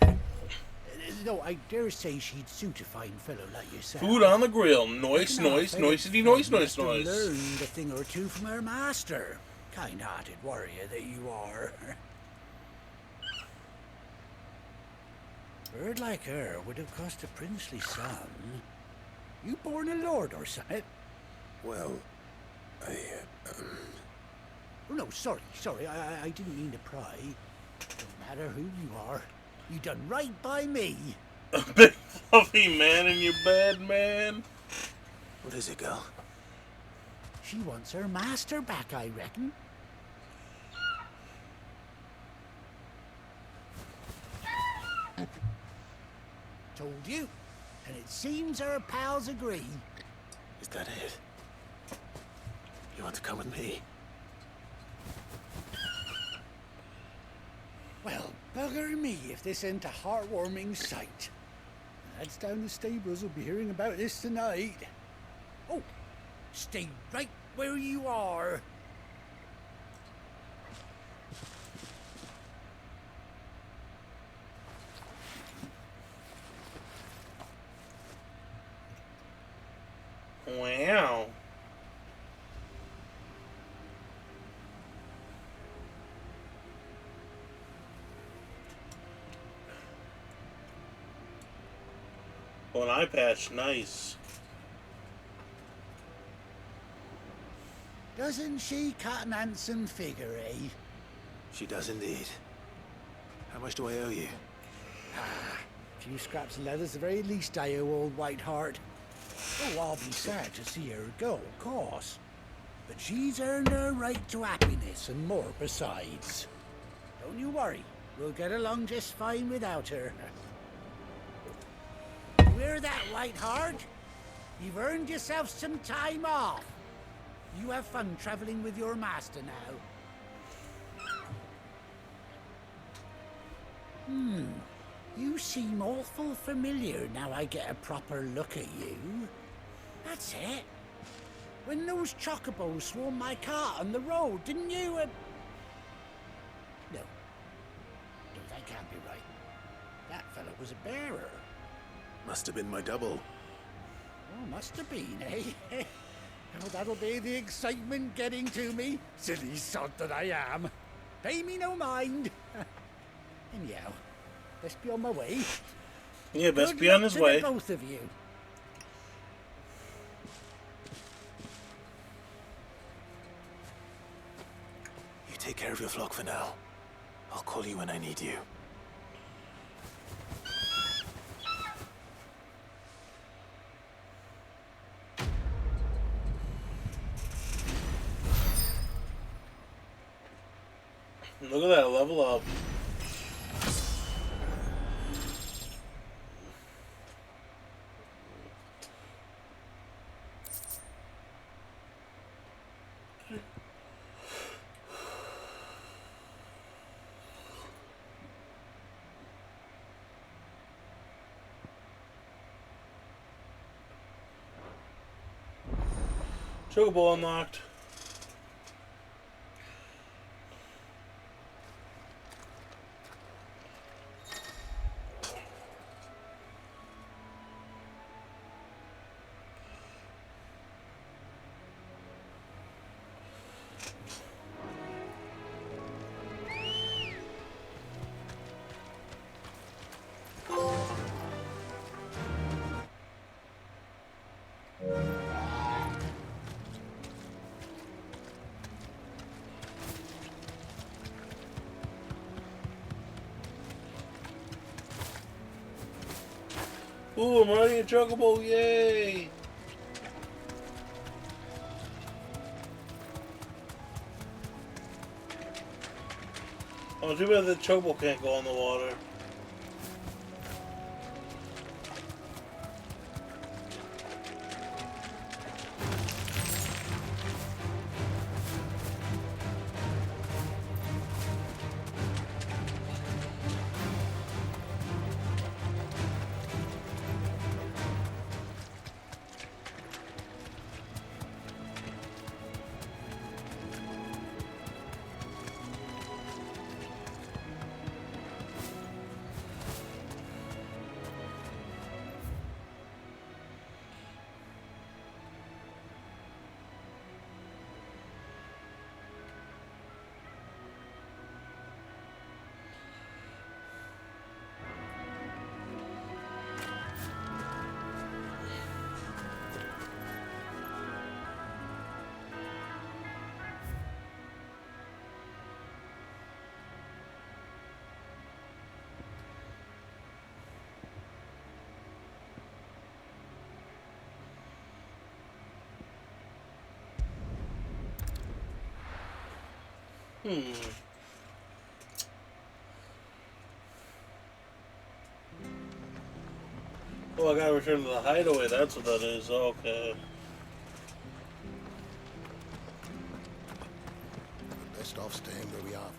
Though I dare say she'd suit a fine fellow like yourself. Food on the grill. Noise, noise, noisity, noise, noise, noise. Learned a thing or two from her master. Kind-hearted warrior that you are. A bird like her would have cost a princely sum. You born a lord or something? Well, Oh, no, sorry. I didn't mean to pry. Don't matter who you are. You done right by me. A big fluffy man in your bed, man. What is it, girl? She wants her master back, I reckon. Told you. And it seems her pals agree. Is that it? You want to come with me? Well, bugger me if this ain't a heartwarming sight. Lads down the stables will be hearing about this tonight. Oh, stay right where you are. Wow. Well, an eye patch, nice. Doesn't she cut an handsome figure, eh? She does indeed. How much do I owe you? A few scraps of leather's the very least I owe old Whiteheart. Oh, I'll be sad to see her go, of course. But she's earned her right to happiness and more besides. Don't you worry. We'll get along just fine without her. You hear that, Whiteheart? You've earned yourself some time off. You have fun traveling with your master now. You seem awful familiar now I get a proper look at you. That's it. When those chocobos swarmed my cart on the road, didn't you? No. No, that can't be right. That fellow was a bearer. Must have been my double. Oh, must have been, eh? Oh, that'll be the excitement getting to me. Silly sod that I am. Pay me no mind. Anyhow, best be on my way. Yeah, best Good be on luck his to way. the both of you. You take care of your flock for now. I'll call you when I need you. Look at that, level up. Chocobo unlocked. Ooh, I'm riding a chocobo, yay! Oh, too bad the chocobo can't go on the water. Oh, I gotta return to the hideaway. That's what that is. Okay. Best off staying where we are.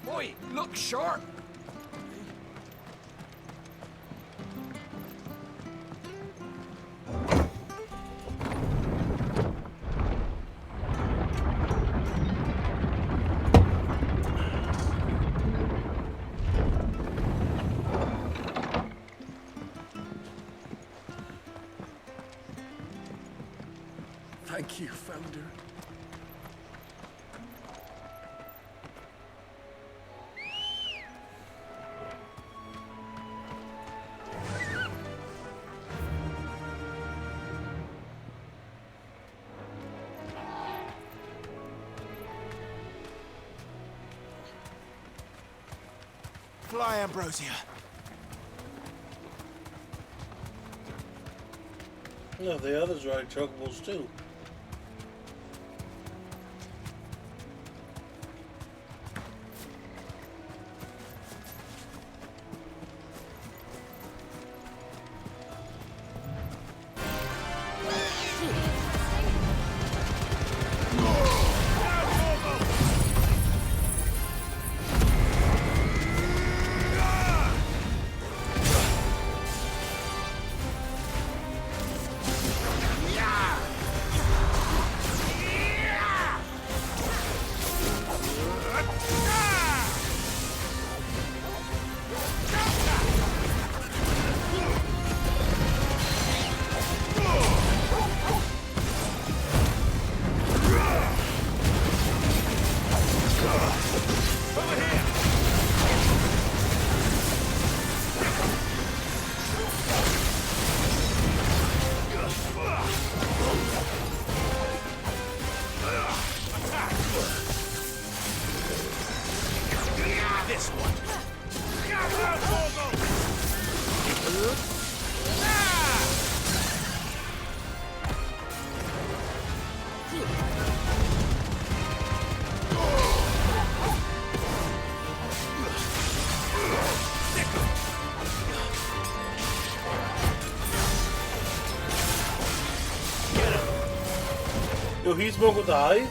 Boy, look sharp! Thank you, Founder. Fly, Ambrosia. No, the others ride chocobos too. This one. Yo, he spoke with the eye?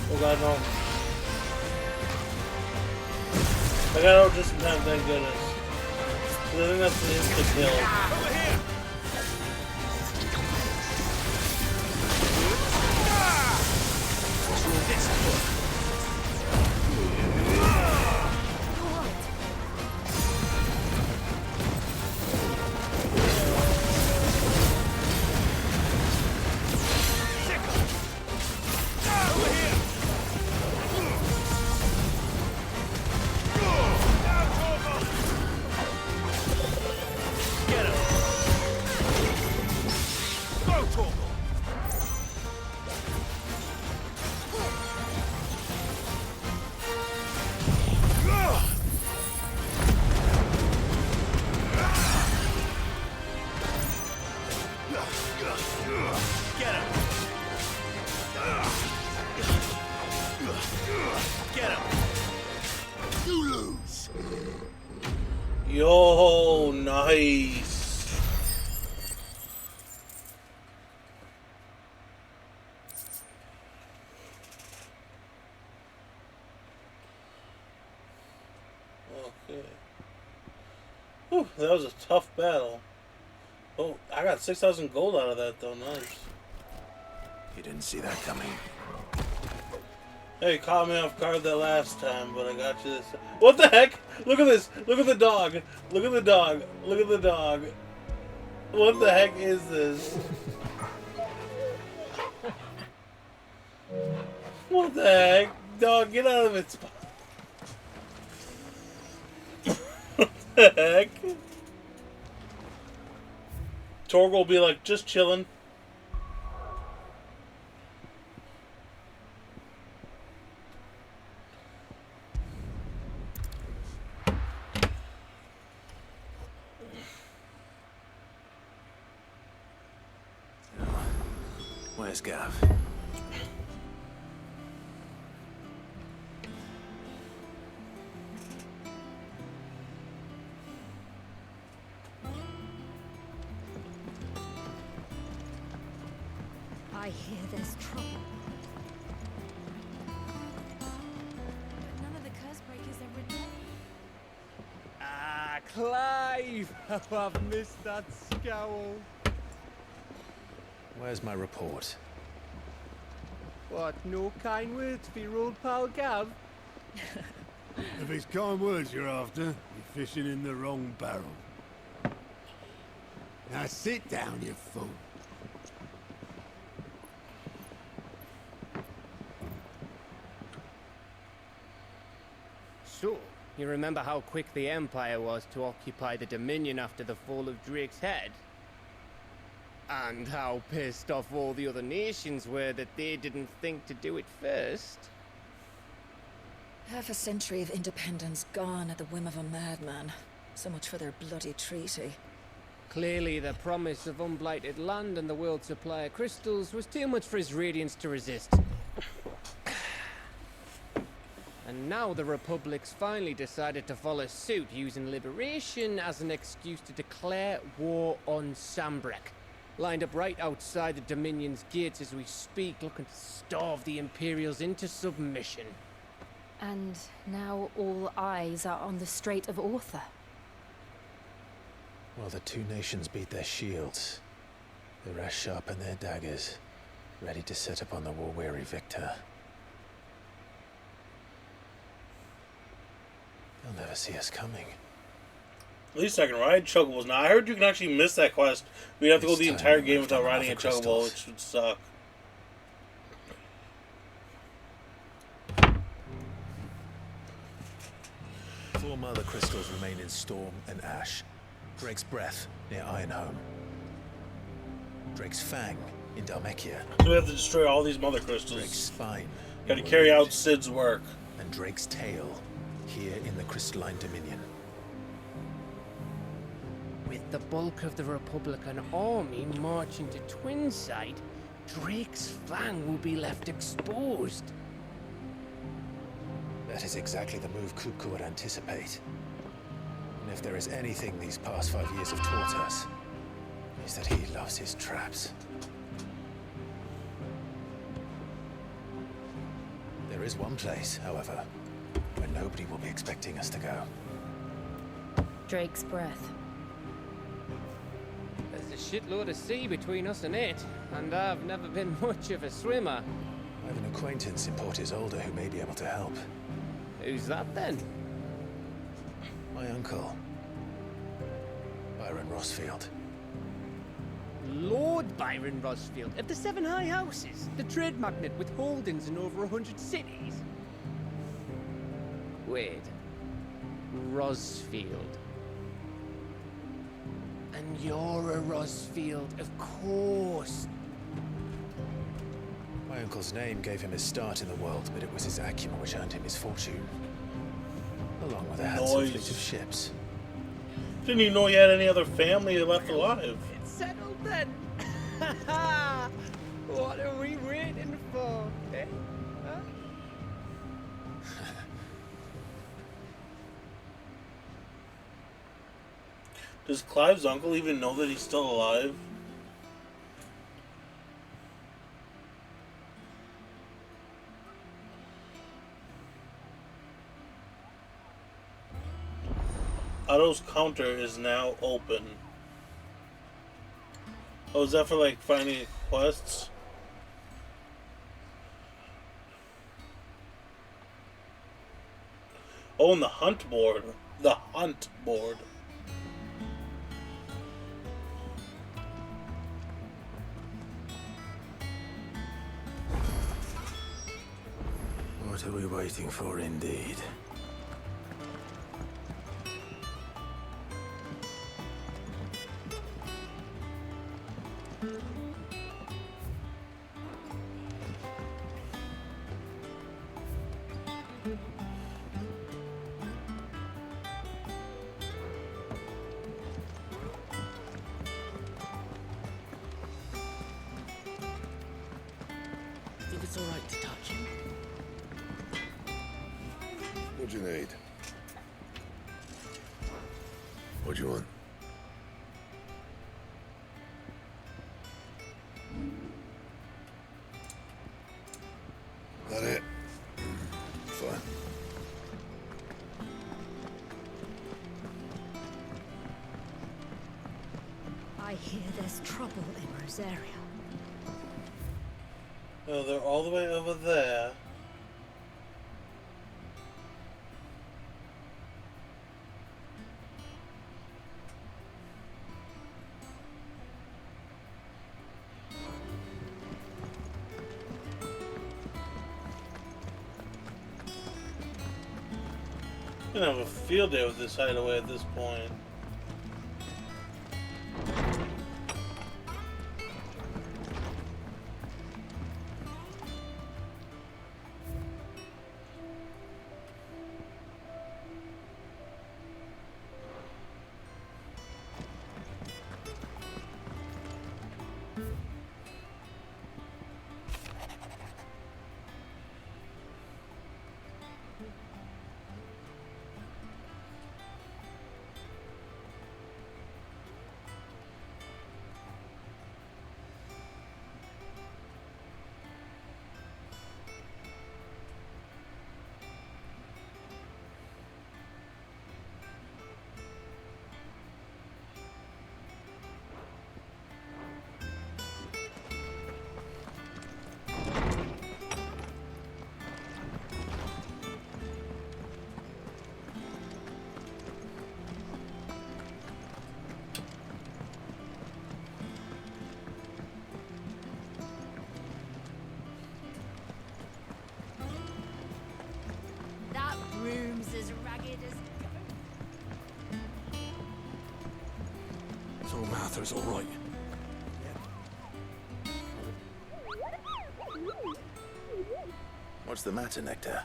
Oh god, no. I got out just in time, thank goodness. I think that's the instant kill. Yo, nice. Okay. Whew, that was a tough battle. Oh, I got 6,000 gold out of that though, nice. You didn't see that coming. Hey, caught me off guard that last time, but I got you this time. What the heck? Look at this! Look at the dog! Look at the dog! Look at the dog! What the heck is this? What the heck? Dog, get out of its spot. The heck? Torg will be like, just chilling. Where's Gav? I hear there's trouble. But none of the curse breakers are returned. Ah, Clive! How I've missed that scowl. Where's my report? What, no kind words for your old pal Gav? If it's kind words you're after, you're fishing in the wrong barrel. Now sit down, you fool. So, you remember how quick the Empire was to occupy the Dominion after the fall of Drake's Head? And how pissed off all the other nations were that they didn't think to do it first? Half a century of independence gone at the whim of a madman. So much for their bloody treaty. Clearly, the promise of unblighted land and the world's supply of crystals was too much for his radiance to resist. And now the Republic's finally decided to follow suit, using liberation as an excuse to declare war on Sambrek. Lined up right outside the Dominion's gates as we speak, looking to starve the Imperials into submission. And now all eyes are on the Strait of Author. Well, the two nations beat their shields. The rest sharpen their daggers, ready to set upon the war-weary victor. They'll never see us coming. At least I can ride chocobos. Now, I heard you can actually miss that quest. We'd have to go the entire game without riding a chocobo, which would suck. Four mother crystals remain in Storm and Ash. Drake's Breath near Ironhome. Drake's Fang in Dhalmekia. So we have to destroy all these mother crystals. Drake's Spine. Got to carry out Sid's work. And Drake's Tail here in the Crystalline Dominion. With the bulk of the Republican army marching to Twinside, Drake's Fang will be left exposed. That is exactly the move Kupka would anticipate. And if there is anything these past 5 years have taught us, is that he loves his traps. There is one place, however, where nobody will be expecting us to go. Drake's Breath. There's a shitload of sea between us and it, and I've never been much of a swimmer. I have an acquaintance in Port Isolde who may be able to help. Who's that then? My uncle, Byron Rosfield. Lord Byron Rosfield of the Seven High Houses, the trade magnate with holdings in over 100 cities. Wait, Rosfield. And you're a Rosfield, of course. My uncle's name gave him his start in the world, but it was his acumen which earned him his fortune. Along with a handsome fleet of ships. Didn't even know he had any other family left alive. It's settled then. What are we waiting for? Eh? Huh? Does Clive's uncle even know that he's still alive? Otto's counter is now open. Oh, is that for like finding quests? Oh, and the hunt board. The hunt board. What are we waiting for, indeed? Think it's all right to touch him? What do you need? What do you want? That it? Fine. I hear there's trouble in Rosaria. Oh, they're all the way over there. I'm gonna have a field day with this hideaway at this point. That room's as ragged as... So Martha's all right. What's the matter, Nectar?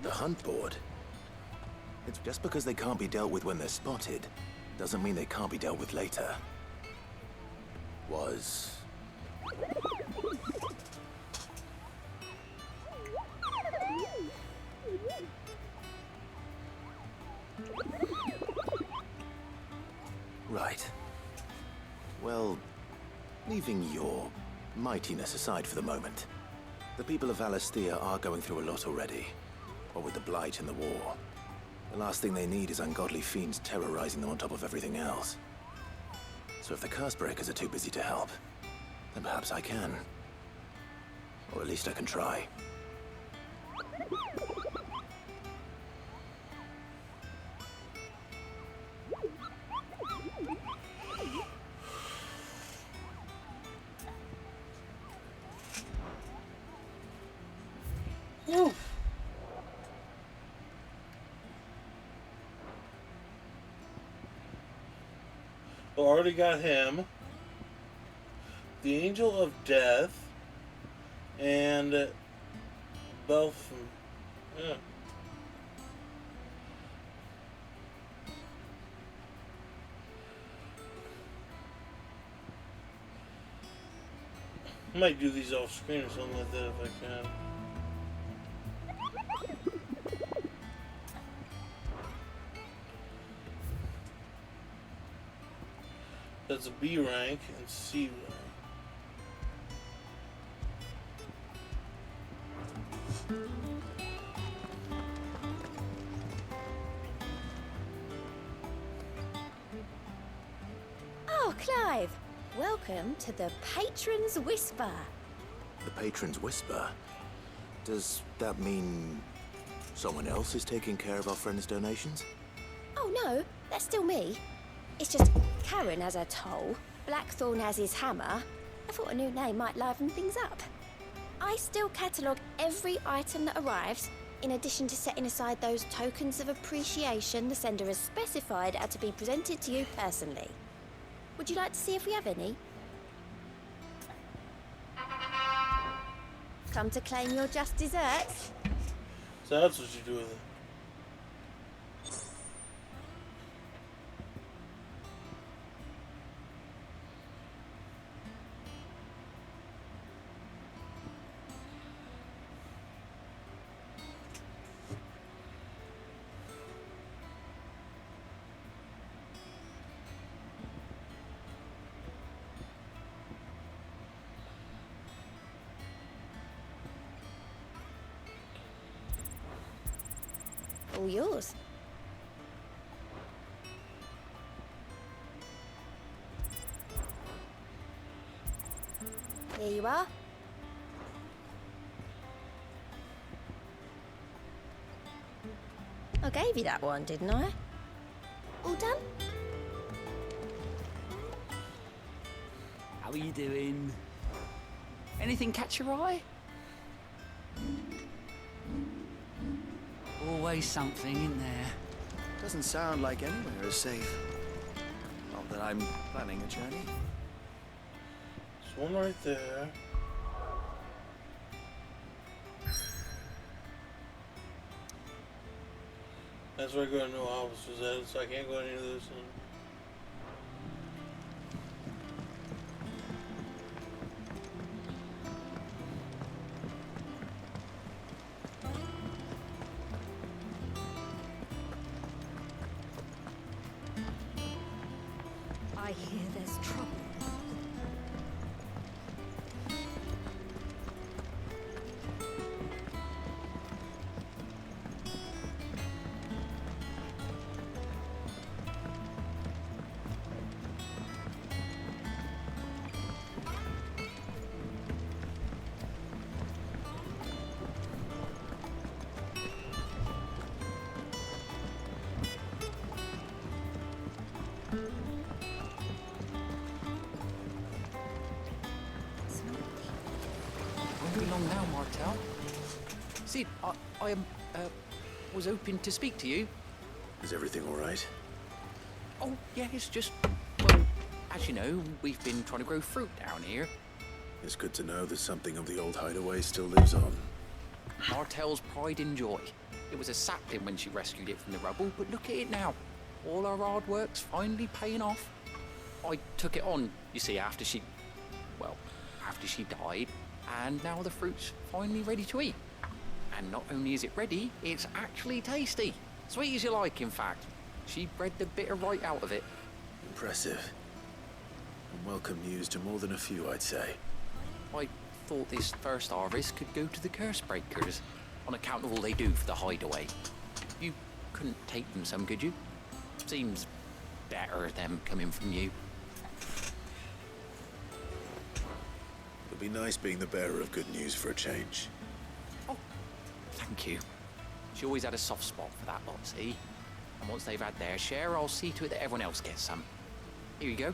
The hunt board? It's just because they can't be dealt with when they're spotted, doesn't mean they can't be dealt with later. Was... Right. Well, leaving your mightiness aside for the moment, the people of Valisthea are going through a lot already. What with the Blight and the war. The last thing they need is ungodly fiends terrorizing them on top of everything else. So if the Cursebreakers are too busy to help, then perhaps I can. Or at least I can try. Woo. Already got him. The Angel of Death. And Belf. Yeah. I might do these off screen or something like that if I can. That's a B rank and C rank. Oh, Clive! Welcome to the Patron's Whisper. The Patron's Whisper? Does that mean someone else is taking care of our friends' donations? Oh no, that's still me. It's just Karen has her toll, Blackthorn has his hammer. I thought a new name might liven things up. I still catalogue every item that arrives, in addition to setting aside those tokens of appreciation the sender has specified are to be presented to you personally. Would you like to see if we have any? Come to claim your just desserts? So that's what you do with it. All yours. Here you are. I gave you that one, didn't I? All done? How are you doing? Anything catch your eye? Always something in there. Doesn't sound like anywhere is safe. Not that I'm planning a journey. There's one right there. That's where I go to New House was at, so I can't go any of this. I hear there's trouble. Won't be long now, Martel. Sid, I was hoping to speak to you. Is everything all right? Oh, yeah, it's just, well, as you know, we've been trying to grow fruit down here. It's good to know that something of the old hideaway still lives on. Martel's pride and joy. It was a sapling when she rescued it from the rubble, but look at it now. All our hard work's finally paying off. I took it on, you see, after she died, and now the fruit's finally ready to eat. And not only is it ready, it's actually tasty. Sweet as you like, in fact. She bred the bitter right out of it. Impressive. And welcome news to more than a few, I'd say. I thought this first harvest could go to the curse breakers, on account of all they do for the hideaway. You couldn't take them some, could you? Seems better them coming from you. It'll be nice being the bearer of good news for a change. Thank you. She always had a soft spot for that lot, see? And once they've had their share, I'll see to it that everyone else gets some. Here you go.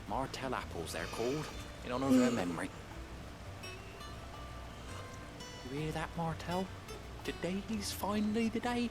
Martel apples, they're called, in honor of her memory. You hear that, Martel? Today's finally the day.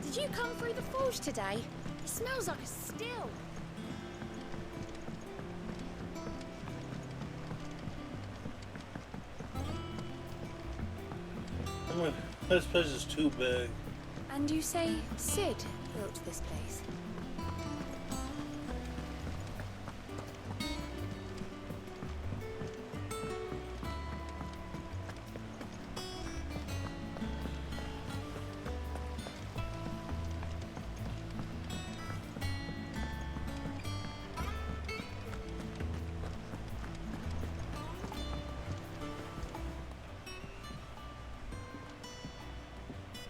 Did you come through the forge today? It smells like a still. Oh my, this place is too big. And you say Sid built this place?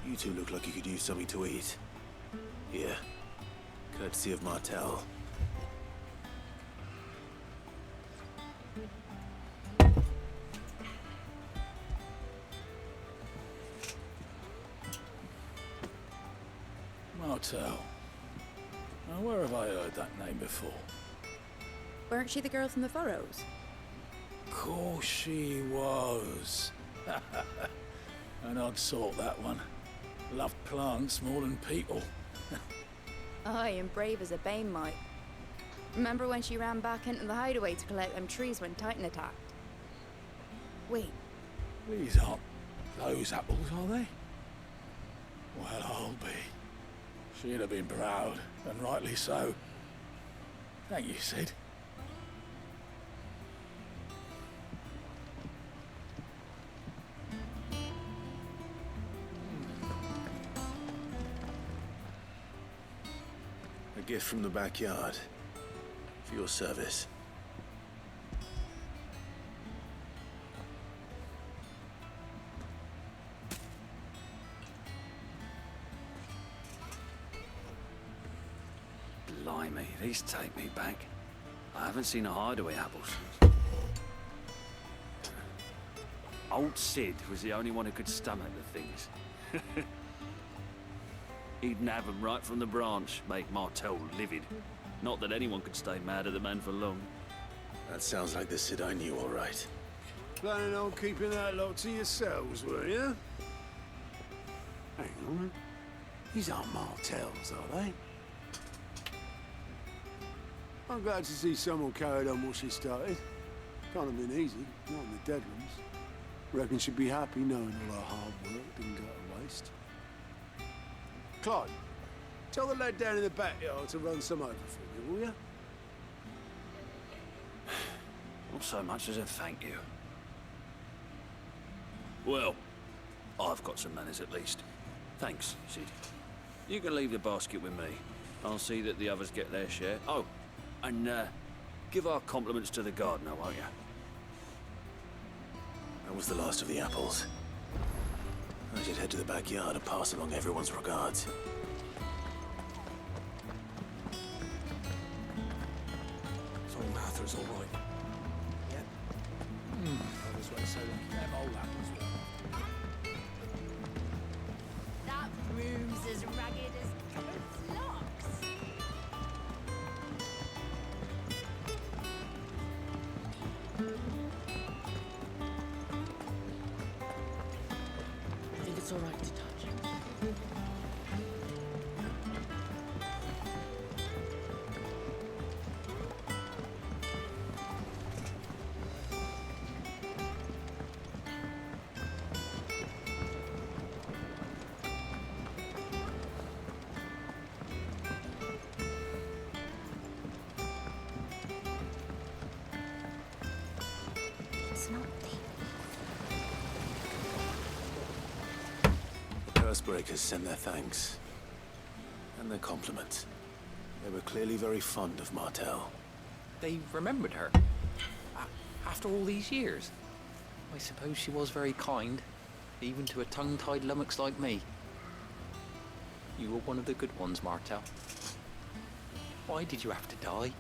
You two look like you could use something to eat. Here. Courtesy of Martel. Martel. Now, where have I heard that name before? Weren't she the girl from the Furrows? Course she was. An odd sort, that one. Loved plants more than people. Aye, and brave as a bane might. Remember when she ran back into the hideaway to collect them trees when Titan attacked? Wait, These aren't those apples, are they? Well, I'll be. She'd have been proud, and rightly so. Thank you, Sid. A gift from the backyard. For your service. Blimey, these take me back. I haven't seen a hideaway apple since. Old Sid was the only one who could stomach the things. He'd nab 'em right from the branch, make Martel livid. Not that anyone could stay mad at the man for long. That sounds like the Sid I knew, all right. Planning on keeping that lot to yourselves, were you? Hang on. These aren't Martels, are they? I'm glad to see someone carried on what she started. Can't have been easy, not in the Deadlands. Reckon she'd be happy knowing all her hard work didn't go to waste. Clyde, tell the lad down in the backyard to run some over for me, will you? Not so much as a thank you. Well, I've got some manners at least. Thanks, Sid. You can leave the basket with me. I'll see that the others get their share. Oh, and give our compliments to the gardener, won't you? That was the last of the apples. I should head to the backyard and pass along everyone's regards. So Martha's all right. Yep. I was going to say them old apples were. That room's as ragged as cupboard's locks. I think it's all right to touch. It's not The Cursebreakers send their thanks. And their compliments. They were clearly very fond of Martel. They remembered her. After all these years. I suppose she was very kind, even to a tongue-tied lummox like me. You were one of the good ones, Martel. Why did you have to die?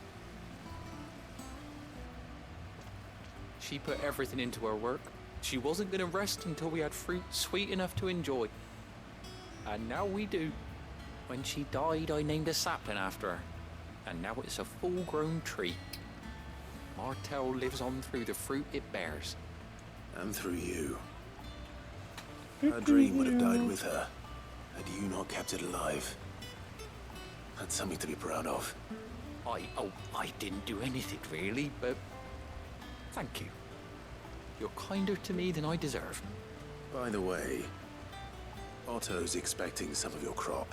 She put everything into her work. She wasn't going to rest until we had fruit sweet enough to enjoy. And now we do. When she died, I named a sapling after her. And now it's a full-grown tree. Martel lives on through the fruit it bears. And through you. Her dream would have died with her, had you not kept it alive. That's something to be proud of. I didn't do anything really, but thank you. You're kinder to me than I deserve. By the way, Otto's expecting some of your crop.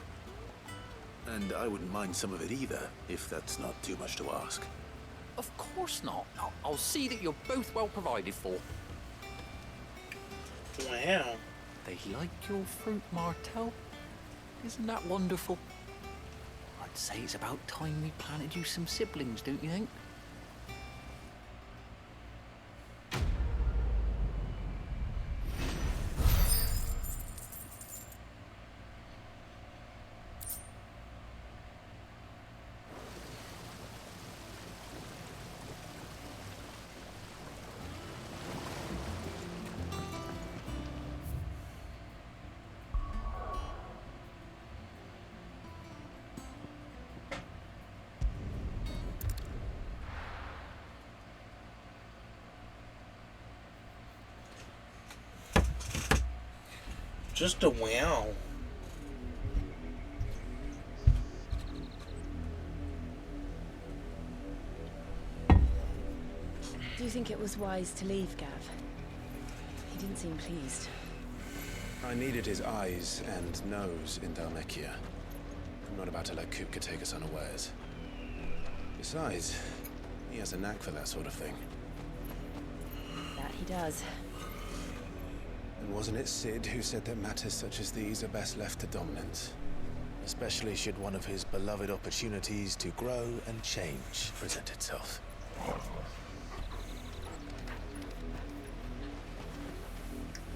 And I wouldn't mind some of it either, if that's not too much to ask. Of course not. I'll see that you're both well provided for. Wow. They like your fruit, Martel. Isn't that wonderful? I'd say it's about time we planted you some siblings, don't you think? Just a wow. Do you think it was wise to leave, Gav? He didn't seem pleased. I needed his eyes and nose in Dhalmekia. I'm not about to let Kupka take us unawares. Besides, he has a knack for that sort of thing. That he does. And wasn't it Sid who said that matters such as these are best left to dominance? Especially should one of his beloved opportunities to grow and change present itself.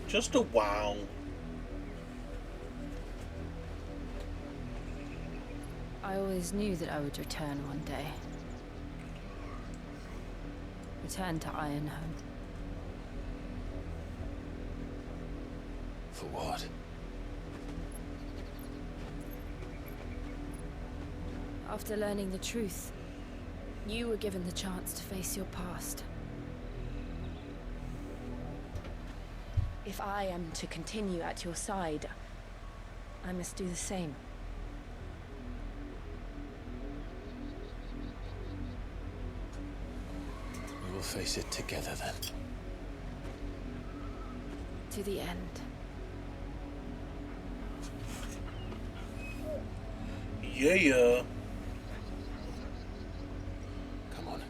Just a wow. I always knew that I would return one day. Return to Ironhome. For what? After learning the truth, you were given the chance to face your past. If I am to continue at your side, I must do the same. We will face it together then. To the end. Yeah. Come on.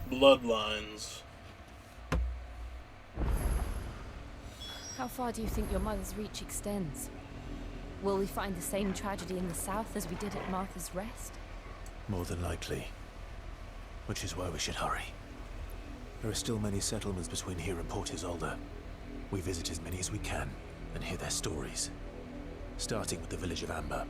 Bloodlines. How far do you think your mother's reach extends? Will we find the same tragedy in the south as we did at Martha's Rest? More than likely. Which is why we should hurry. There are still many settlements between here and Port Isolde. We visit as many as we can and hear their stories. Starting with the village of Amber.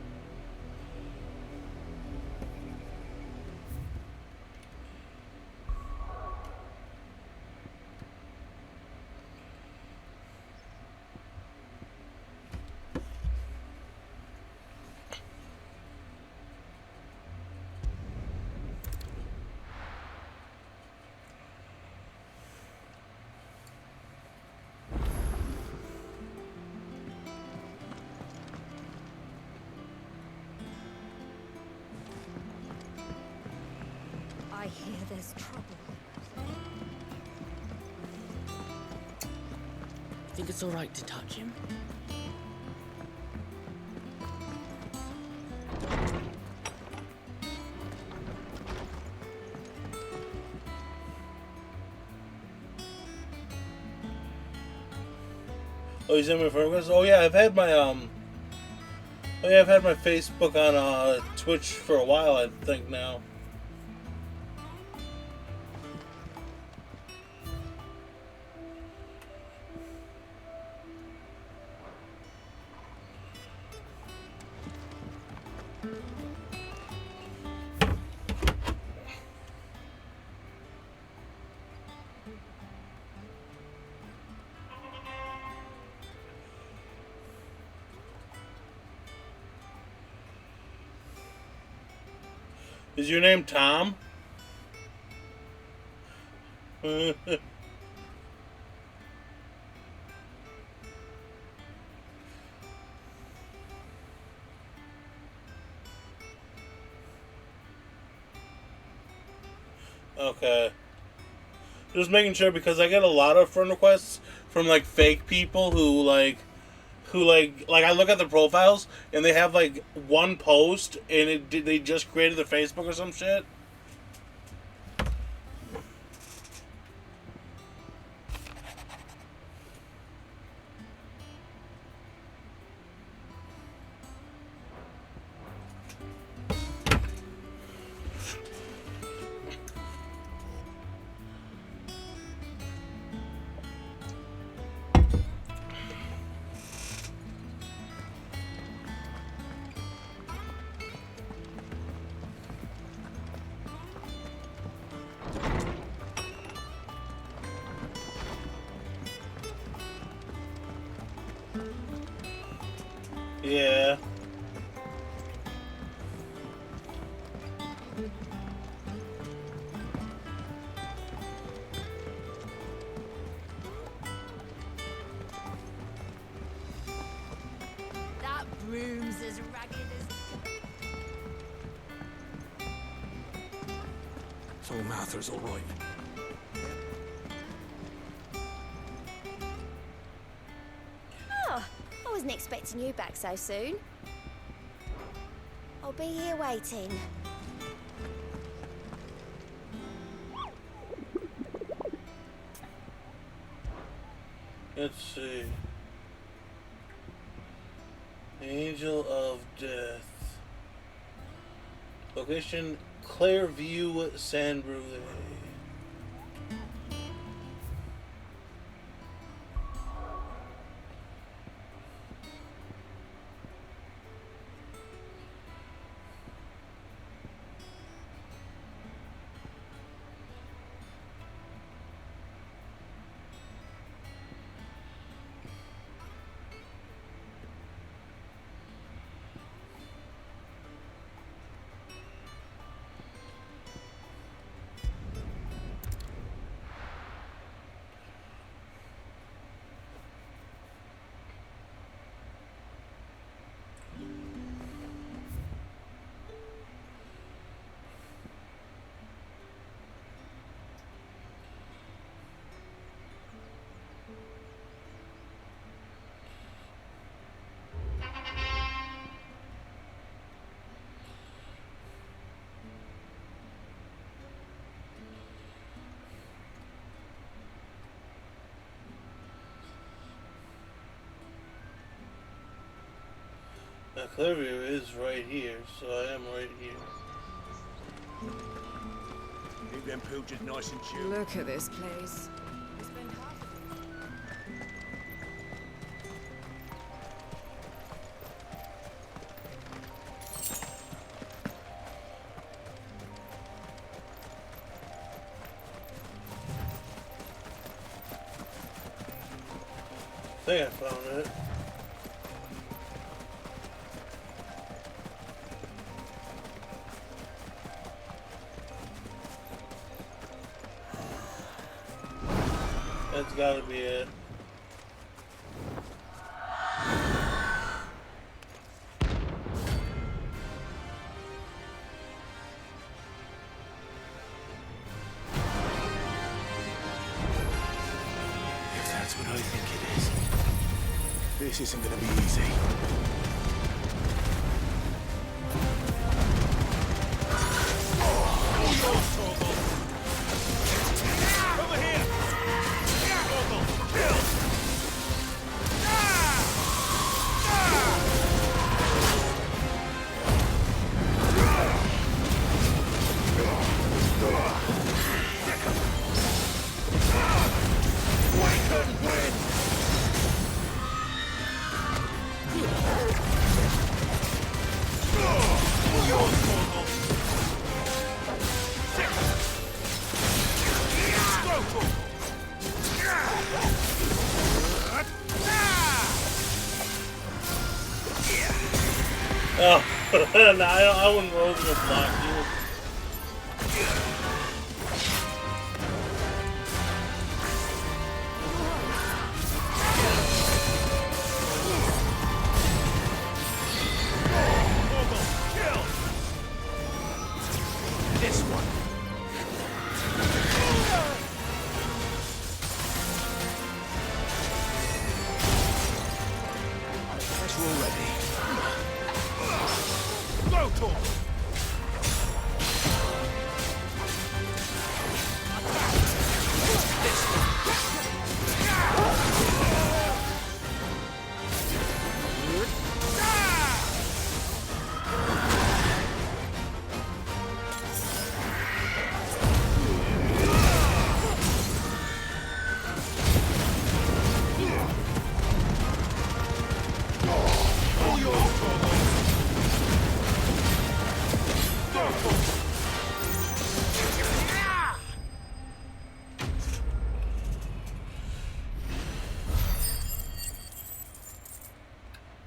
I hear there's trouble. Think it's all right to touch him? Oh, you sent me a friend request? Oh yeah, I've had my I've had my Facebook on Twitch for a while, I think now. Is your name Tom? Okay. Just making sure because I get a lot of friend requests from like fake people who I look at the profiles and they have like one post and they just created their Facebook or some shit. Yeah. So Martha's all right. Oh, I wasn't expecting you back so soon. I'll be here waiting. Let's see. Angel of Death. Location Clairview, San Brulee. Now, Clairview is right here, so I am right here. Keep them pilchers nice and chill. Look at this place. I think I found it. That's gotta be it. If that's what I think it is, this isn't gonna be easy. Over here! Oh, no, I wouldn't roll to block you. This one. Guess we're ready. Go, Tor!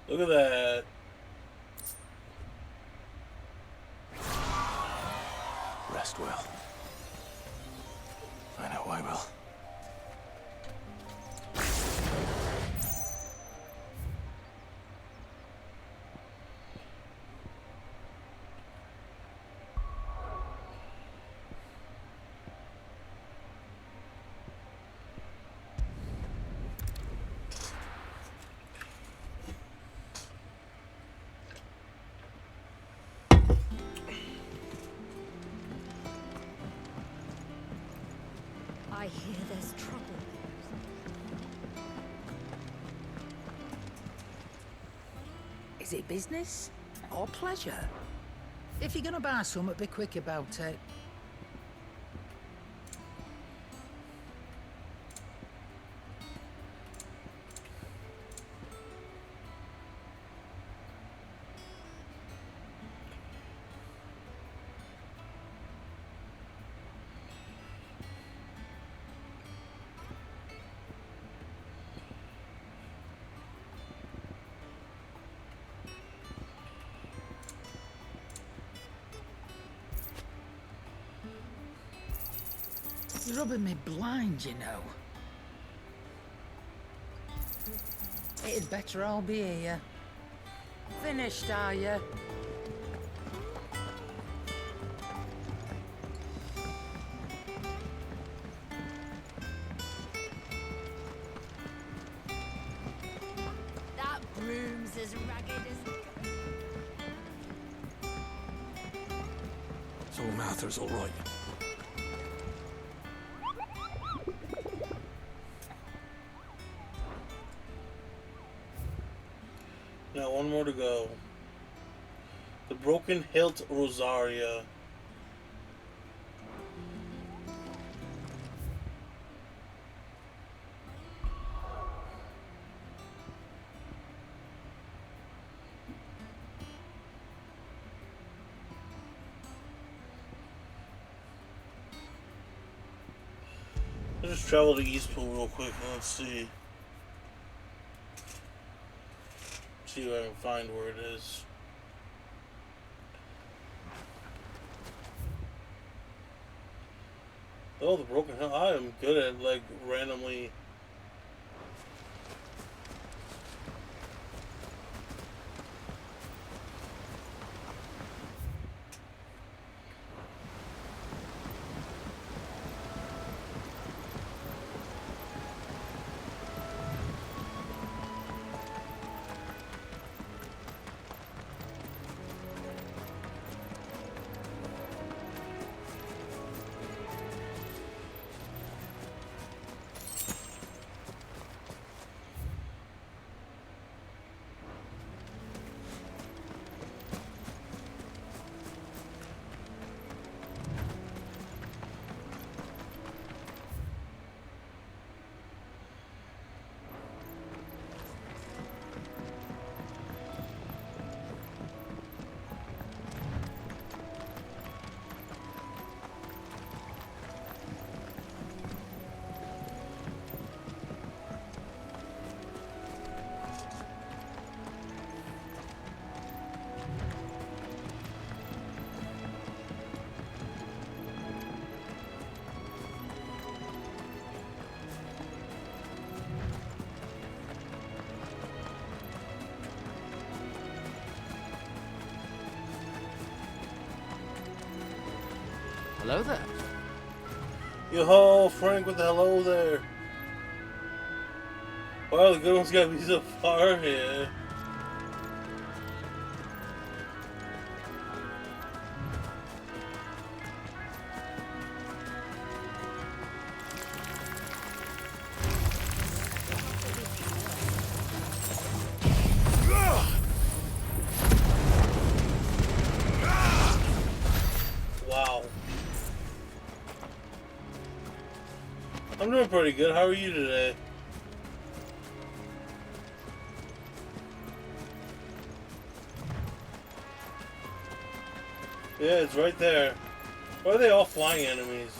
Look at that. Rest well. I know I will. I hear there's trouble. Is it business or pleasure? If you're gonna buy something, be quick about it. You're rubbing me blind, you know. It'd better all be here. Finished, are you? That broom's as ragged as... So Martha's all right. Now one more to go. The Broken Hilt Rosaria. Let's just travel to Eastpool real quick and let's see. See if I can find where it is. Oh, the Broken Hill. I am good at like randomly. Hello there. Yo-ho, Frank with the hello there. Wow, the good one's gotta be so far here. Wow. I'm doing pretty good. How are you today? Yeah, it's right there. Why are they all flying enemies?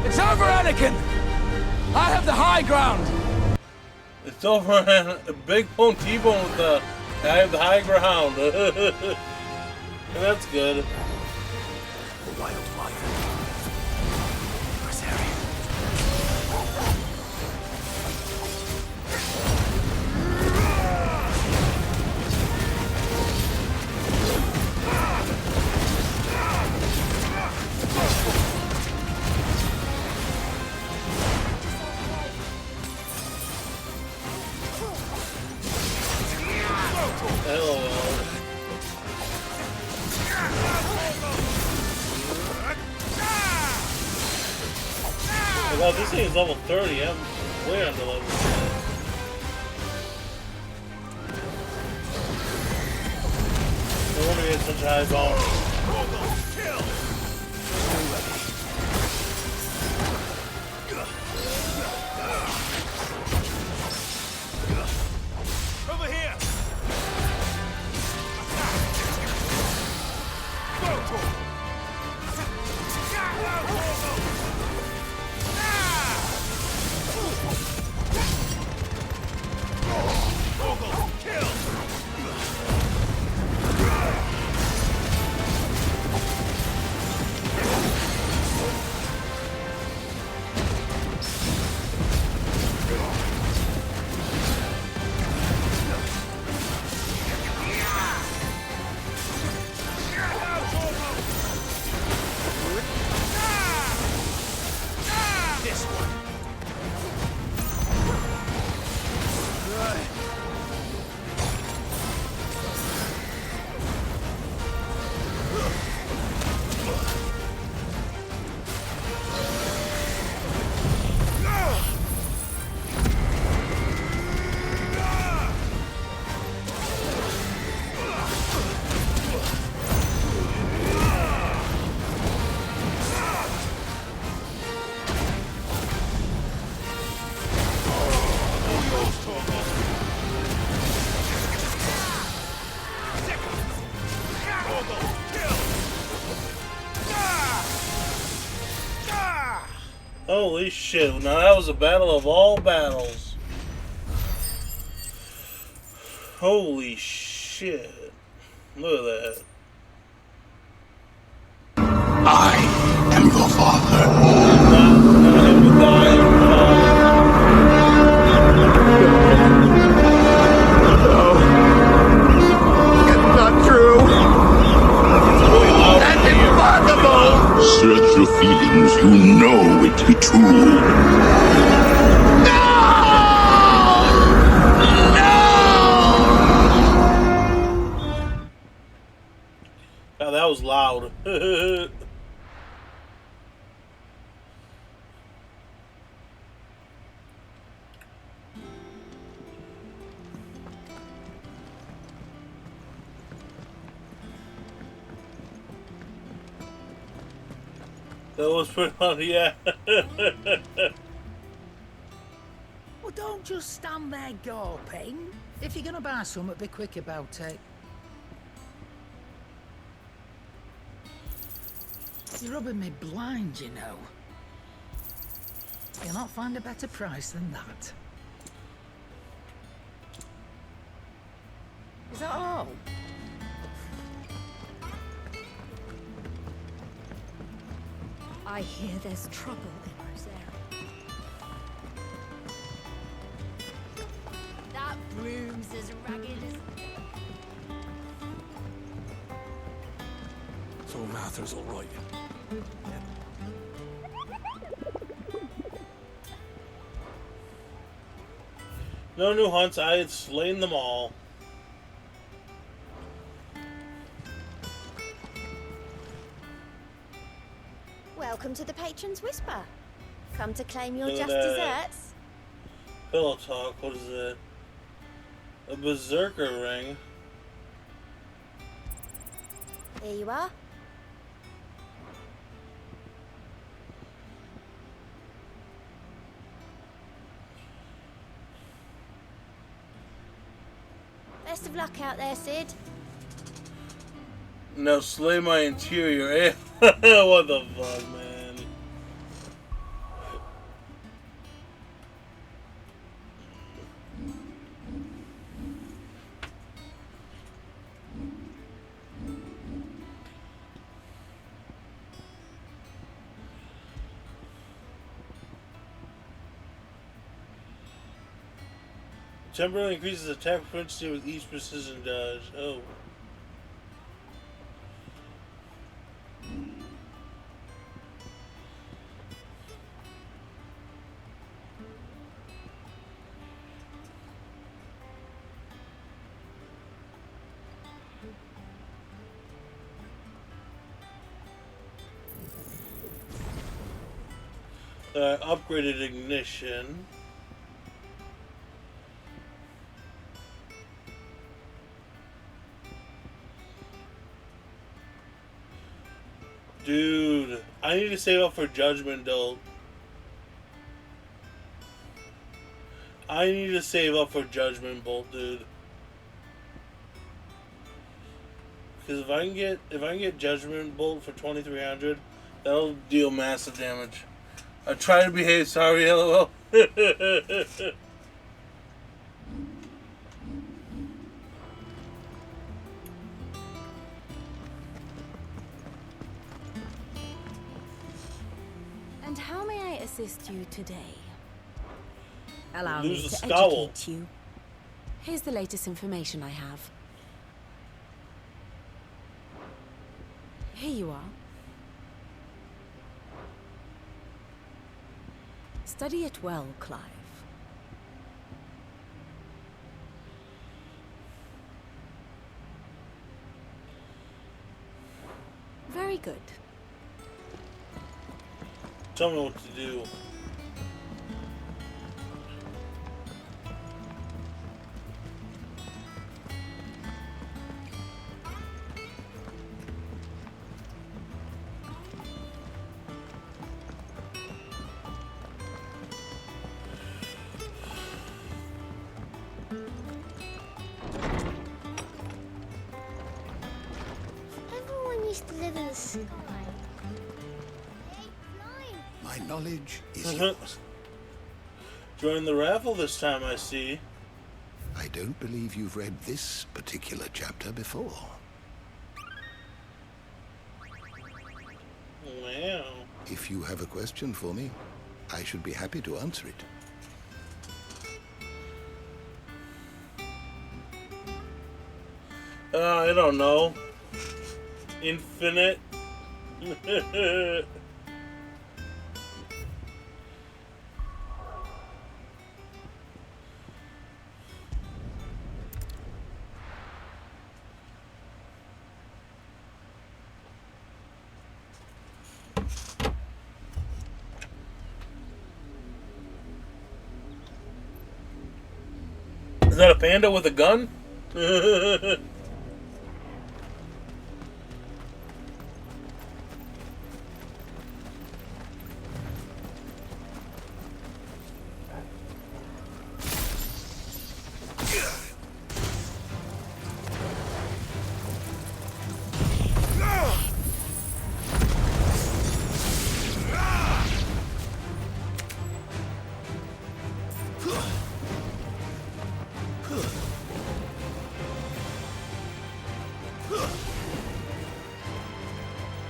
It's over, Anakin! I have the high ground! It's over, Big Bone T-Bone with the I have the high ground. And that's good. The wild wyvern. Rosaria. LOL. Wow, this thing is level 30. I'm way under level. No wonder he had such a high bar. Over here! Holy shit, now that was a battle of all battles. Holy shit. Look at that. I am your father. No. It's not true. That's impossible. Search your feelings. You know it to be true. God, that was loud. That was pretty loud, yeah. Well, don't just stand there gawping. If you're gonna buy something, be quick about it. You're rubbing me blind, you know. You'll not find a better price than that. Is that all? I hear there's trouble in Rosaria. That broom's as ragged as... So Martha's all right. No new hunts, I had slain them all. Welcome to the Patron's Whisper. Come to claim your Look at just that. desserts. Pillow talk, what is it? A berserker ring. Here you are. Best of luck out there, Sid. Now slay my interior, eh? What the fuck, man? Temporarily increases attack frequency with each precision dodge. Oh. Upgraded ignition. Dude, I need to save up for Judgment Bolt. I need to save up for Judgment Bolt, dude. Because if I can get Judgment Bolt for 2,300, that'll deal massive damage. I try to behave. Sorry, LOL. And how may I assist you today? Allow Lose me the to scowl. educate you. Here's the latest information I have. Here you are. Study it well, Clive. Very good. Tell me what to do. Everyone used to live in the sky. My knowledge is yours. Join the raffle this time, I see. I don't believe you've read this particular chapter before. Wow. If you have a question for me, I should be happy to answer it. I don't know. Infinite. Is that a panda with a gun?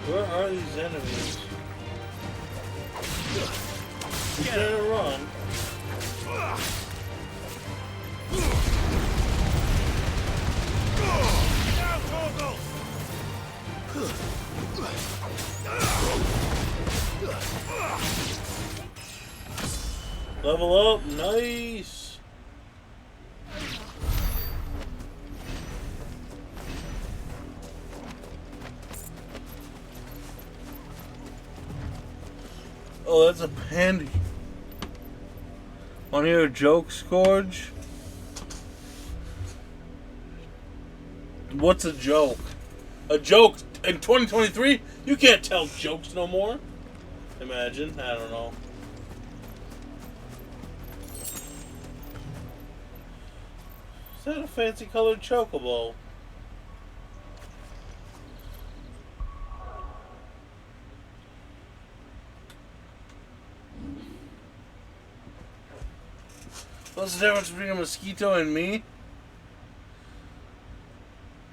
Where are these enemies? He's trying to run. Level up, nice. Oh, that's a pandy. Want to hear a joke, Scourge? What's a joke? A joke in 2023? You can't tell jokes no more. Imagine. I don't know. Is that a fancy colored chocobo? What's the difference between a mosquito and me?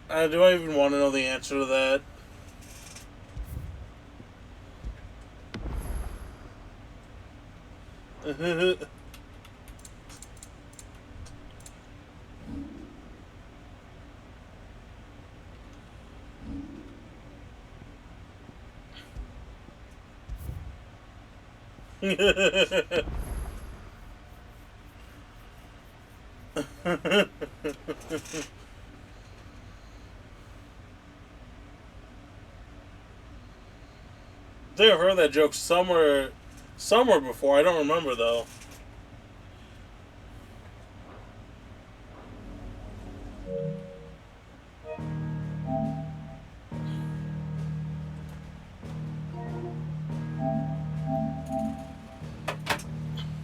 Do I even want to know the answer to that? I think I've heard that joke somewhere Somewhere before, I don't remember though.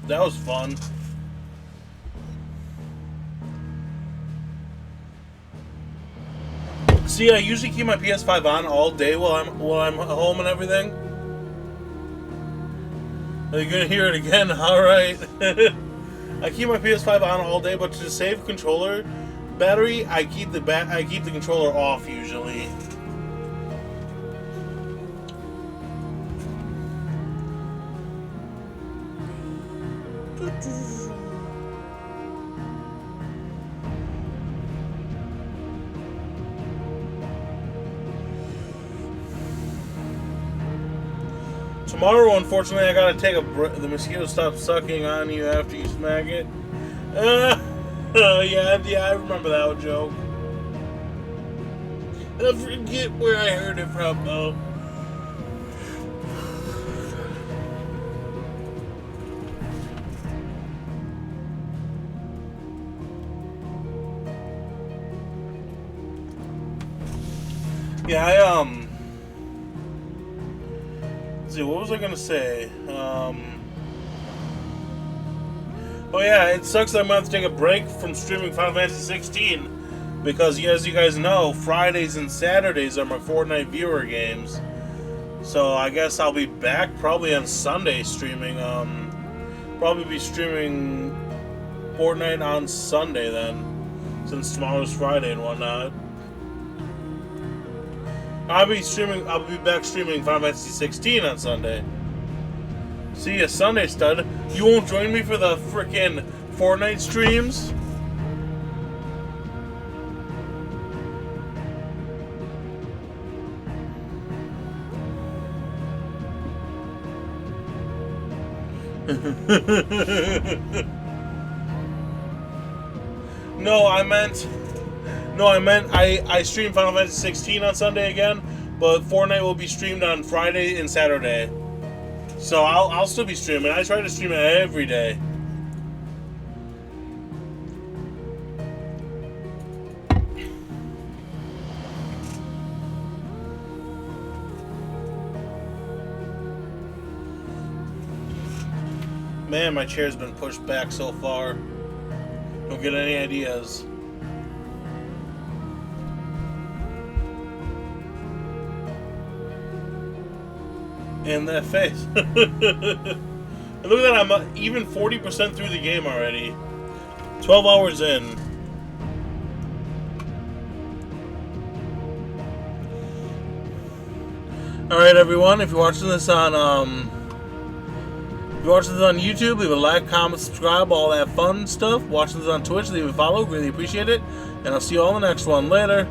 That was fun. See, I usually keep my PS5 on all day while I'm home and everything. You're gonna hear it again, alright. I keep my PS5 on all day, but to save controller battery, I keep the controller off usually. Tomorrow, unfortunately, I gotta take a break. The mosquito stops sucking on you after you smack it. Yeah, I remember that joke. I forget where I heard it from, though. Yeah, let's see, what was I gonna say? Oh yeah, it sucks that I'm gonna have to take a break from streaming Final Fantasy 16 because, as you guys know, Fridays and Saturdays are my Fortnite viewer games. So I guess I'll be back probably on Sunday streaming. Probably be streaming Fortnite on Sunday then, since tomorrow's Friday and whatnot. I'll be back streaming Final Fantasy 16 on Sunday. See ya Sunday, stud. You won't join me for the frickin' Fortnite streams? No, I meant I stream Final Fantasy 16 on Sunday again, but Fortnite will be streamed on Friday and Saturday. So I'll still be streaming. I try to stream it every day. Man, my chair's been pushed back so far. Don't get any ideas. In that face. And look at that, I'm even 40% through the game already. 12 hours in. Alright everyone, if you're watching this on YouTube, leave a like, comment, subscribe, all that fun stuff. Watching this on Twitch, leave a follow, really appreciate it. And I'll see you all in the next one. Later.